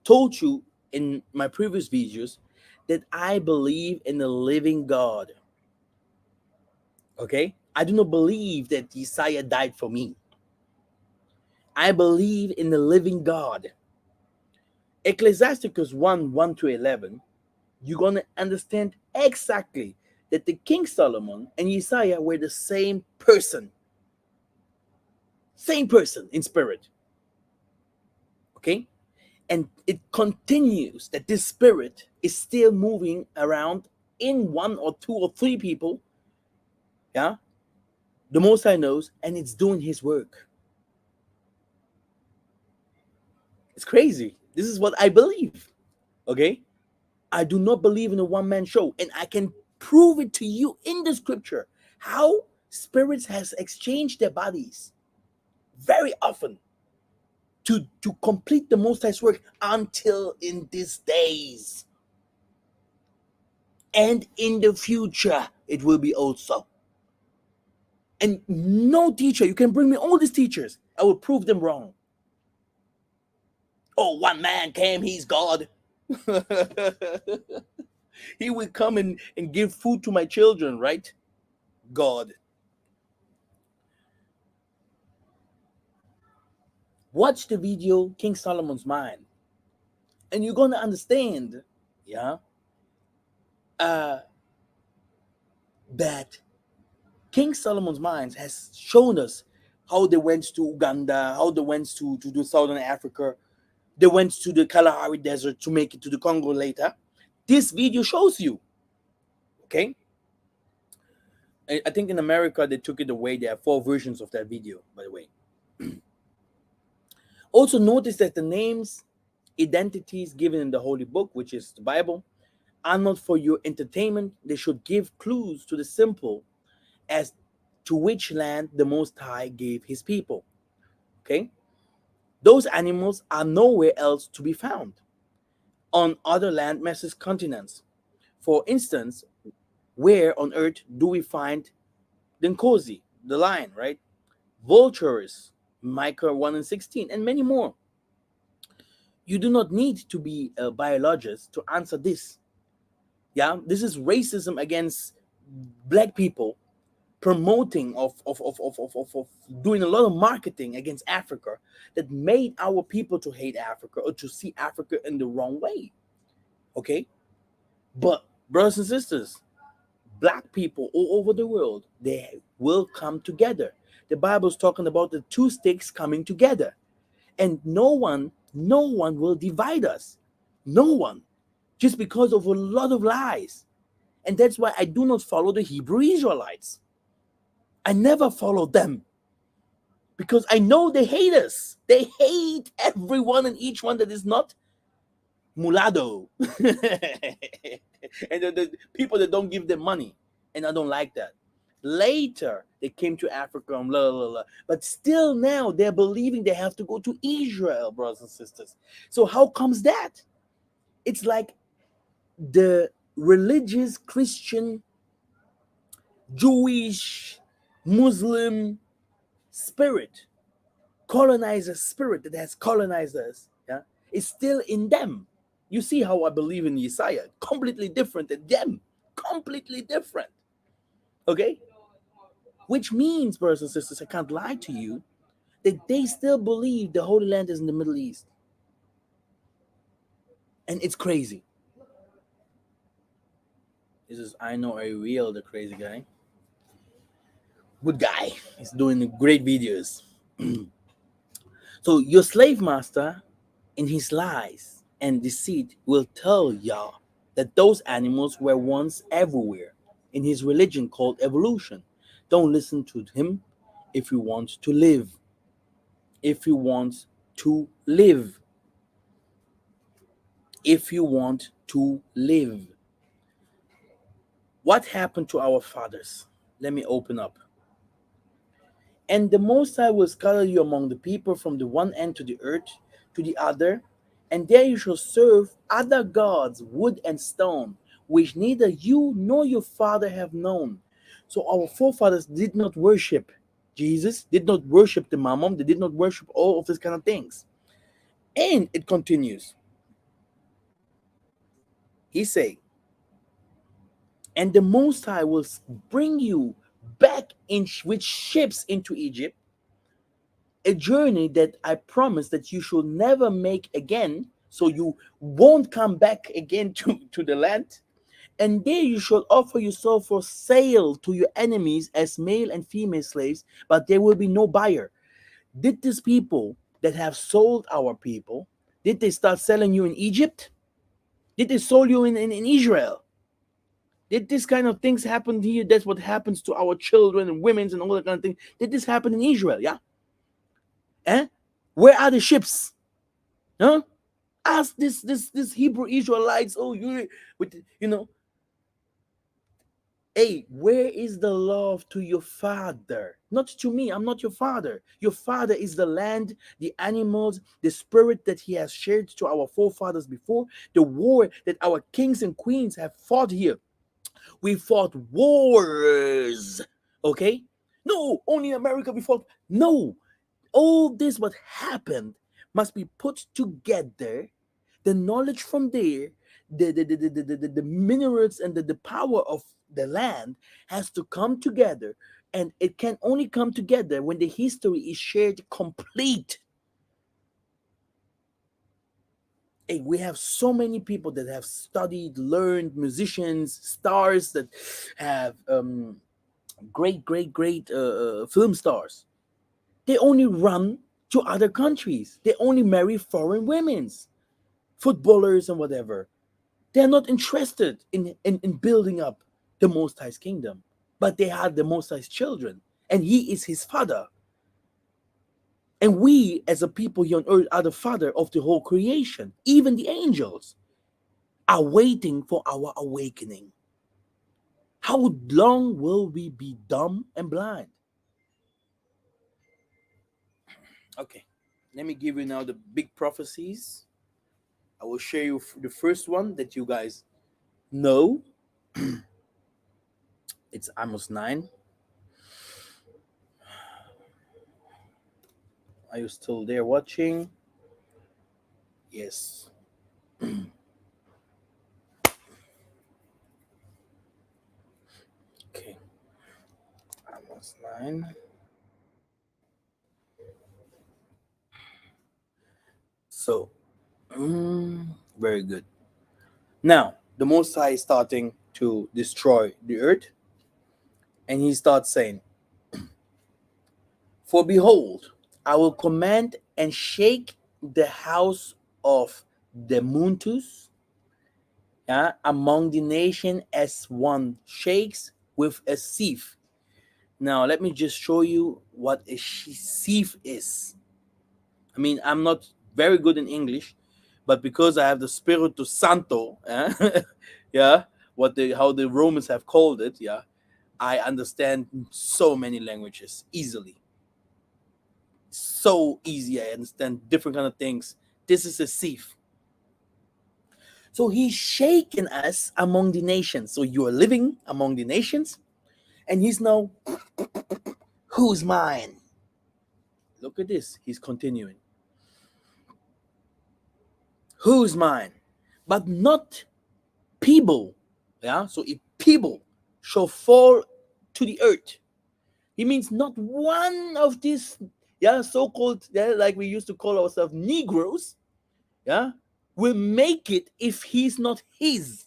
told you in my previous videos that I believe in the living God. Okay? I do not believe that Isaiah died for me. I believe in the living God. Ecclesiasticus 1 to 11, you're going to understand exactly that the King Solomon and Isaiah were the same person. Same person in spirit. Okay? And it continues that this spirit is still moving around in one or two or three people. Yeah? The Most High knows, and it's doing his work. It's crazy. This is what I believe. Okay? I do not believe in a one-man show, and I can prove it to you in the scripture how spirits has exchanged their bodies very often to complete the Most High's work until in these days. And in the future, it will be also. And no teacher, you can bring me all these teachers, I will prove them wrong. Oh, one man came, he's God. He will come and give food to my children, right? God. Watch the video King Solomon's Mine, and you're gonna understand, yeah, that King Solomon's Mines has shown us how they went to Uganda, how they went to the Southern Africa, they went to the Kalahari Desert to make it to the Congo later. This video shows you. Okay? I think in America they took it away. There are 4 versions of that video, by the way. Also notice that the names, identities given in the Holy Book, which is the Bible, are not for your entertainment. They should give clues to the simple as to which land the Most High gave his people. Okay? Those animals are nowhere else to be found on other land masses continents. For instance, where on earth do we find the Nkosi, the lion, right? Vultures, Micah 1 and 16, and many more. You do not need to be a biologist to answer this. Yeah, this is racism against black people, promoting of doing a lot of marketing against Africa that made our people to hate Africa or to see Africa in the wrong way. Okay? But brothers and sisters, black people all over the world, they will come together. The Bible's talking about the two sticks coming together. And no one will divide us. No one. Just because of a lot of lies. And that's why I do not follow the Hebrew Israelites. I never follow them because I know they hate us. They hate everyone and each one that is not mulatto. And the people that don't give them money. And I don't like that. Later, they came to Africa and blah, blah, blah. But still now, they're believing they have to go to Israel, brothers and sisters. So how comes that? It's like the religious Christian, Jewish, Muslim spirit, colonizer spirit that has colonized us, yeah, is still in them. You see how I believe in Yesaya, completely different than them, completely different. Okay, which means, brothers and sisters, I can't lie to you, that they still believe the Holy Land is in the Middle East, and it's crazy. This is I know a real the crazy guy, good guy. He's doing great videos. So your slave master, in his lies and deceit, will tell y'all that those animals were once everywhere in his religion called evolution. Don't listen to him if you want to live. If you want to live. If you want to live. What happened to our fathers? Let me open up. And the Most High will scatter you among the people from the one end to the earth to the other, and there you shall serve other gods, wood and stone, which neither you nor your father have known. So our forefathers did not worship Jesus, did not worship the Mammon, they did not worship all of these kind of things. And it continues. He say, and the Most High will bring you back in with ships into Egypt, a journey that I promise that you shall never make again, so you won't come back again to the land. And there you shall offer yourself for sale to your enemies as male and female slaves, but there will be no buyer. Did these people that have sold our people, did they start selling you in Egypt? Did they sell you in Israel? Did this kind of things happen here? That's what happens to our children and women's and all that kind of thing. Did this happen in Israel? Yeah. Eh? Where are the ships? Huh? Ask this Hebrew Israelites. Oh, you with hey, where is the love to your father? Not to me. I'm not your father. Your father is the land, the animals, the spirit that he has shared to our forefathers before, the war that our kings and queens have fought here. We fought wars. Okay? No, only in America we fought. No, all this what happened must be put together, the knowledge from there, the minerals and the power of the land has to come together, and it can only come together when the history is shared complete. Hey, we have so many people that have studied, learned, musicians, stars that have great film stars. They only run to other countries. They only marry foreign women's, footballers and whatever. They're not interested in building up the Most High's kingdom. But they had the Most High's children, and he is his father. And we, as a people here on earth, are the father of the whole creation, even the angels. awaiting for our awakening. How long will we be dumb and blind? Okay, let me give you now the big prophecies. I will share you the first one that you guys know. It's Amos 9. Are you still there watching? Yes. Okay. Amos 9. So, very good. Now, the Most High is starting to destroy the earth, and he starts saying, "For behold, I will command and shake the house of the Muntus, yeah, among the nation as one shakes with a sieve." Now, let me just show you what a sieve is. I mean, I'm not very good in English, but because I have the Spiritu Santo, yeah, how the Romans have called it, yeah, I understand so many languages easily. So easy, I understand different kind of things. This is a sieve. So he's shaken us among the nations. So you are living among the nations, and he's now, who's mine? Look at this. He's continuing. Who's mine? But not people. Yeah. So if people shall fall to the earth, he means not one of these, yeah, so-called, yeah, like we used to call ourselves Negroes, yeah, will make it if he's not his.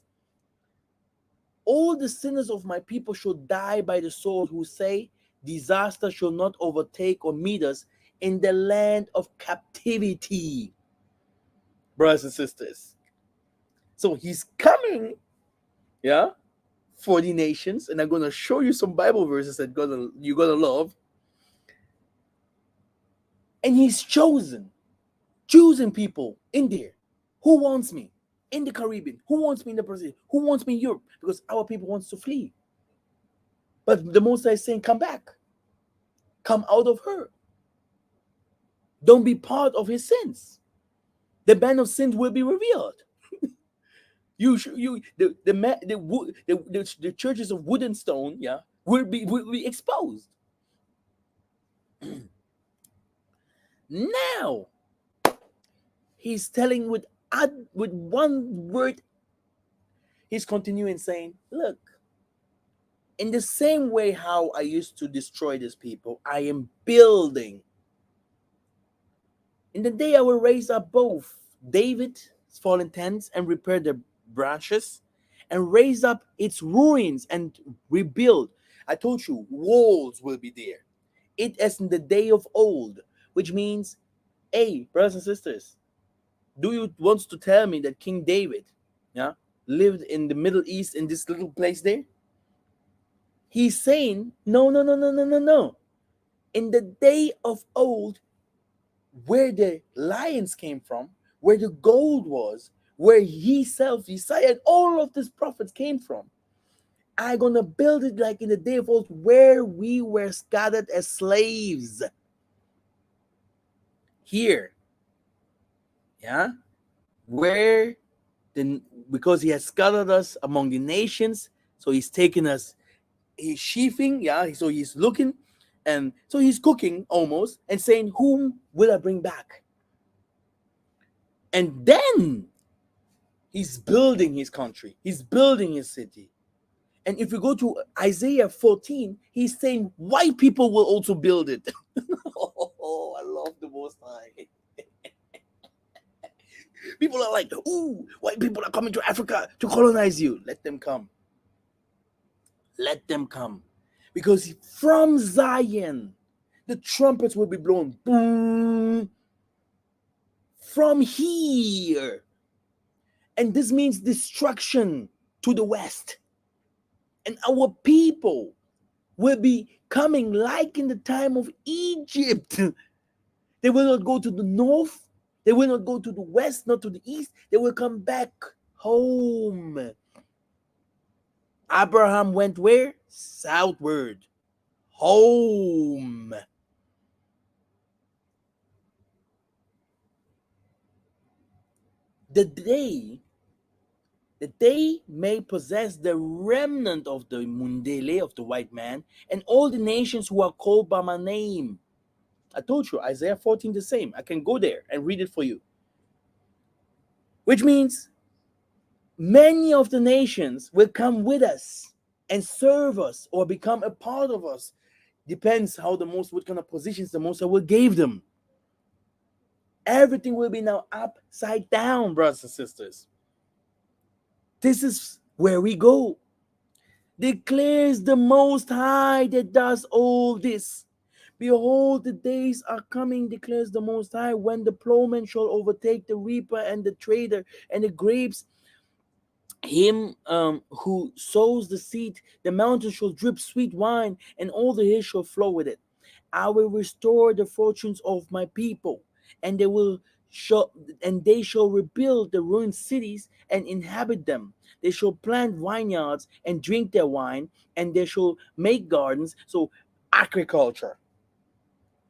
All the sinners of my people shall die by the sword, who say, disaster shall not overtake or meet us in the land of captivity. Brothers and sisters. So he's coming, yeah, for the nations, and I'm gonna show you some Bible verses that you're gonna love. And he's choosing people in there. Who wants me? In the Caribbean. Who wants me in the Pacific? Who wants me in Europe? Because our people wants to flee. But the Most High is saying, come back. Come out of her. Don't be part of his sins. The band of sins will be revealed. The churches of wood and stone, yeah, will be exposed. Now he's telling with one word. He's continuing saying, look, in the same way how I used to destroy these people, I am building. In the day I will raise up both David's fallen tents and repair their branches, and raise up its ruins and rebuild. I told you, walls will be there. It as in the day of old, which means, hey, brothers and sisters, do you want to tell me that King David, yeah, lived in the Middle East in this little place there? He's saying, no, no, no, no, no, no, no. In the day of old, where the lions came from, where the gold was, where he self, Isaiah, and all of these prophets came from, I'm gonna build it like in the day of old, where we were scattered as slaves. Here, yeah, where then because he has scattered us among the nations, so he's taken us, he's sheathing, yeah, so he's looking, and so he's cooking almost and saying, whom will I bring back? And then he's building his country, he's building his city. And if you go to Isaiah 14, he's saying white people will also build it. Oh, I love the Most High. People are like, ooh, white people are coming to Africa to colonize you. Let them come. Let them come. Because from Zion, the trumpets will be blown. Boom. From here. And this means destruction to the west. And our people will be coming like in the time of Egypt. They will not go to the north. They will not go to the west, not to the east. They will come back home. Abraham went where? Southward. Home. The day that they may possess the remnant of the Mundele of the white man and all the nations who are called by my name. I told you, Isaiah 14 the same. I can go there and read it for you. Which means many of the nations will come with us and serve us or become a part of us. Depends how the most, what kind of positions the most I will give them. Everything will be now upside down, brothers and sisters. This is where we go. Declares the Most High that does all this. Behold, the days are coming, declares the Most High, when the plowman shall overtake the reaper and the trader, and the grapes him who sows the seed. The mountains shall drip sweet wine, and all the hills shall flow with it. I will restore the fortunes of my people, and they shall rebuild the ruined cities and inhabit them. They shall plant vineyards and drink their wine, and they shall make gardens. So agriculture,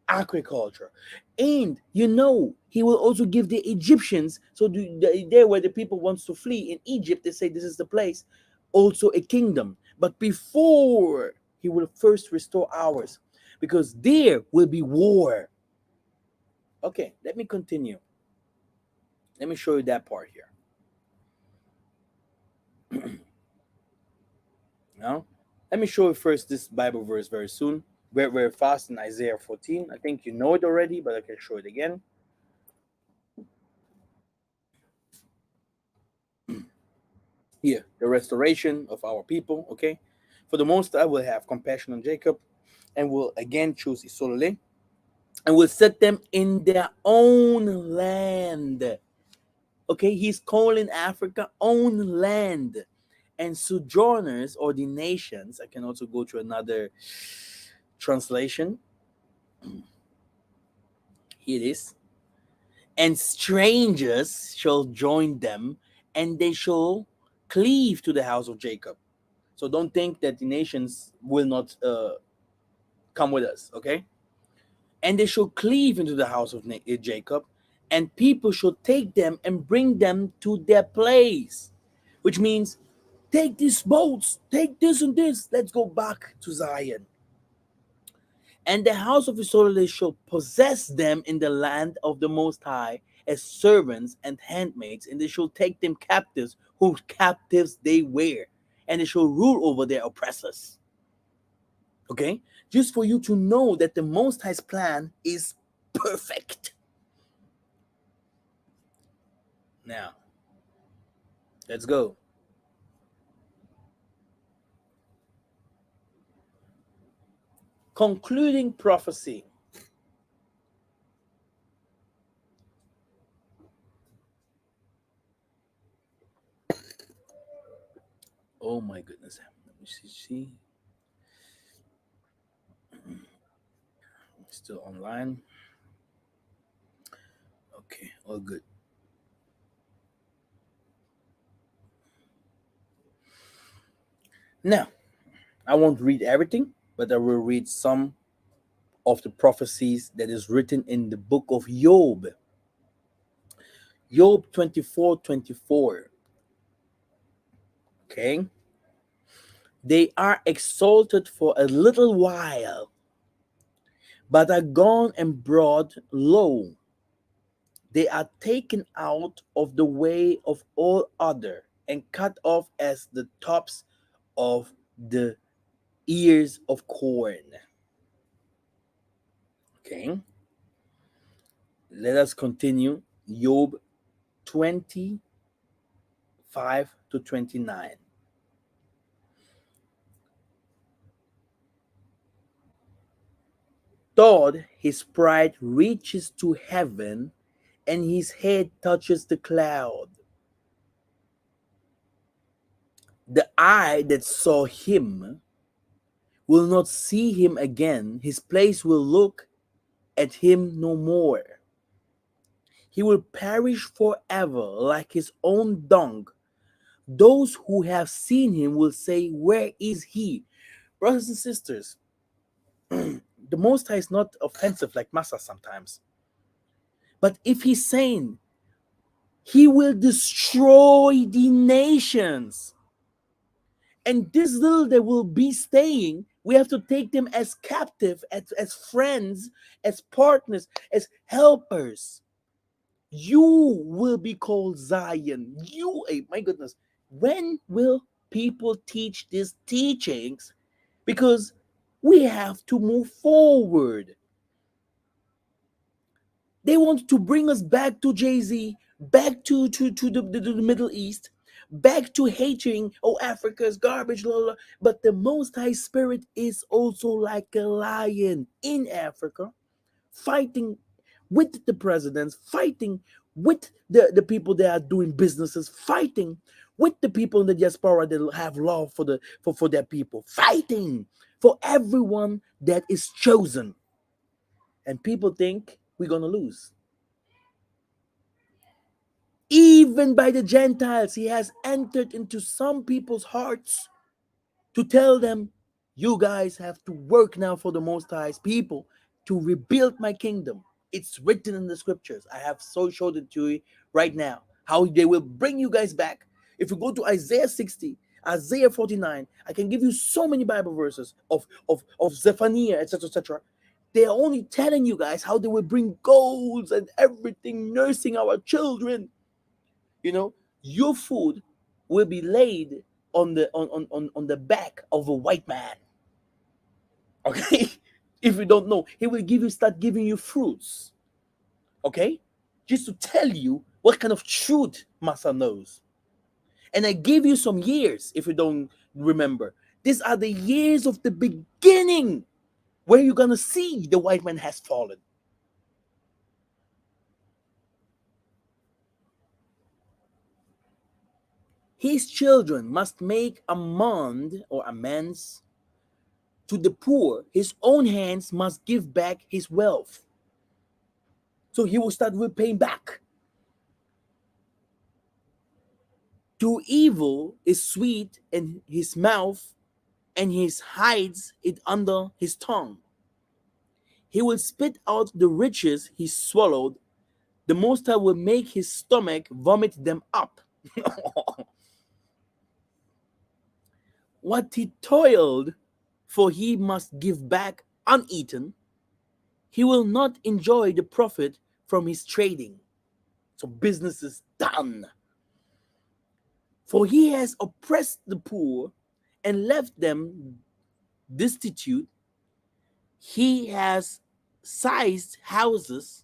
agriculture. And he will also give the Egyptians, so there where the people wants to flee in Egypt, they say this is the place, also a kingdom. But before, he will first restore ours, because there will be war. Okay, let me continue. Let me show you that part here. Now, let me show you first this Bible verse very soon, very, very fast, in Isaiah 14. I think you know it already, but I can show it again. Here, the restoration of our people, okay? For the Most I will have compassion on Jacob, and will again choose Isolde, and will set them in their own land. Okay, he's calling Africa own land. And sojourners, or the nations, I can also go to another translation. Here it is. And strangers shall join them, and they shall cleave to the house of Jacob. So don't think that the nations will not come with us, okay? And they shall cleave into the house of Jacob, and people shall take them and bring them to their place. Which means, take these boats, take this and this, let's go back to Zion. And the house of Israel shall possess them in the land of the Most High as servants and handmaids, and they shall take them captives, whose captives they were, and they shall rule over their oppressors. Okay? Just for you to know that the Most High's plan is perfect. Now, let's go. Concluding prophecy. Oh my goodness. Let me see. Still online. Okay, all good. Now, I won't read everything, but I will read some of the prophecies that is written in the book of Job. Job 24:24. Okay. They are exalted for a little while, but are gone and brought low. They are taken out of the way of all other and cut off as the tops of the ears of corn. Okay. Let us continue. Job 25-29. Thought his pride reaches to heaven, and his head touches the cloud. The eye that saw him will not see him again. His place will look at him no more. He will perish forever like his own dung, Those who have seen him will say, where is he? Brothers and sisters, the Most High is not offensive like Massa sometimes. But if he's saying he will destroy the nations, and this little that will be staying, we have to take them as captive, as friends, as partners, as helpers. You will be called Zion. You, my goodness, when will people teach these teachings? Because we have to move forward. They want to bring us back to Jay-Z, back to the Middle East, back to hating, oh, Africa's garbage, blah, blah. But the Most High Spirit is also like a lion in Africa, fighting with the presidents, fighting with the people that are doing businesses, fighting with the people in the diaspora that have love for their people, fighting for everyone that is chosen. And people think we're gonna lose. Even by the Gentiles, he has entered into some people's hearts to tell them, you guys have to work now for the Most High's people to rebuild my kingdom. It's written in the scriptures. I have so showed it to you right now, how they will bring you guys back. If you go to Isaiah 60, Isaiah 49, I can give you so many Bible verses of Zephaniah, etc., etc. They're only telling you guys how they will bring golds and everything, nursing our children. You know, your food will be laid on the back of a white man. Okay? If you don't know, he will start giving you fruits. Okay? Just to tell you what kind of truth Massa knows. And I gave you some years if you don't remember. These are the years of the beginning where you're gonna see the white man has fallen. His children must make amend or amends to the poor. His own hands must give back his wealth. So he will start repaying back. To evil is sweet in his mouth, and he hides it under his tongue. He will spit out the riches he swallowed. The Most High will make his stomach vomit them up. What he toiled for he must give back uneaten. He will not enjoy the profit from his trading. So business is done. For he has oppressed the poor and left them destitute. He has sized houses.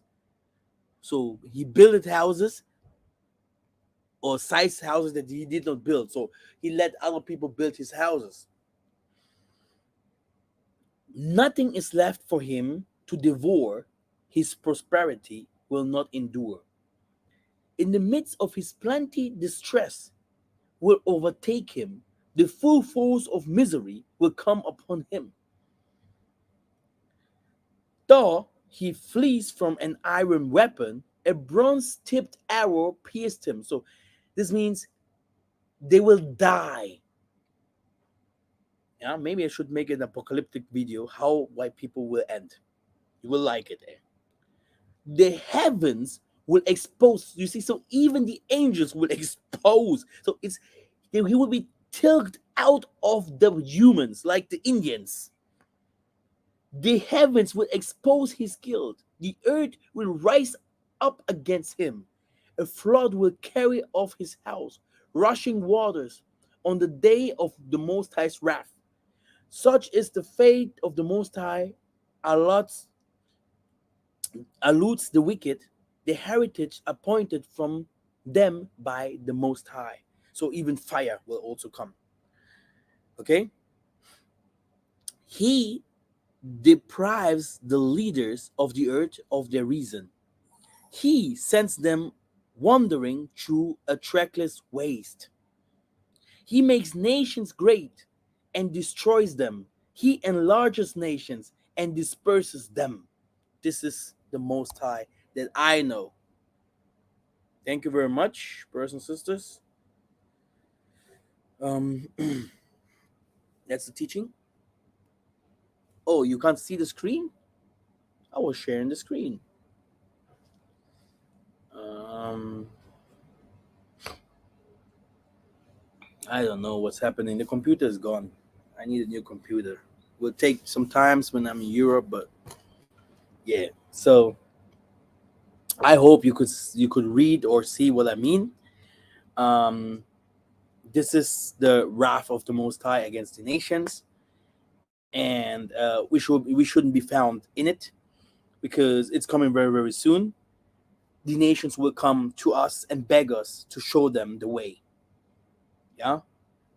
So he built houses or sized houses that he did not build. So he let other people build his houses. Nothing is left for him to devour. His prosperity will not endure. In the midst of his plenty, distress will overtake him. The full force of misery will come upon him. Though he flees from an iron weapon, a bronze tipped arrow pierced him. So this means they will die. Yeah, maybe I should make an apocalyptic video how white people will end. You will like it. The heavens will expose. You see, so even the angels will expose. So he will be tilted out of the humans like the Indians. The heavens will expose his guilt. The earth will rise up against him. A flood will carry off his house, rushing waters on the day of the Most High's wrath. Such is the fate of the Most High, alludes the wicked, the heritage appointed from them by the Most High. So even fire will also come. Okay? He deprives the leaders of the earth of their reason. He sends them wandering through a trackless waste. He makes nations great and destroys them. He enlarges nations and disperses them. This is the Most High that I know. Thank you very much, brothers and sisters. Um, that's the teaching. Oh, you can't see the screen? I was sharing the screen. Um, I don't know what's happening. The computer's gone. I need a new computer. Will take some times when I'm in Europe, but yeah. So I hope you could read or see what I mean. Um, this is the wrath of the Most High against the nations, and we shouldn't be found in it because it's coming very very soon. The nations will come to us and beg us to show them the way. Yeah,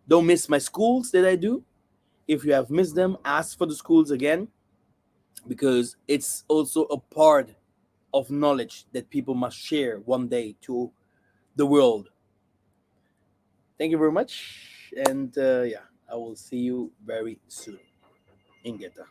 don't miss my schools that I do. If you have missed them, ask for the schools again because it's also a part of knowledge that people must share one day to the world. Thank you very much, and yeah, I will see you very soon in Geta.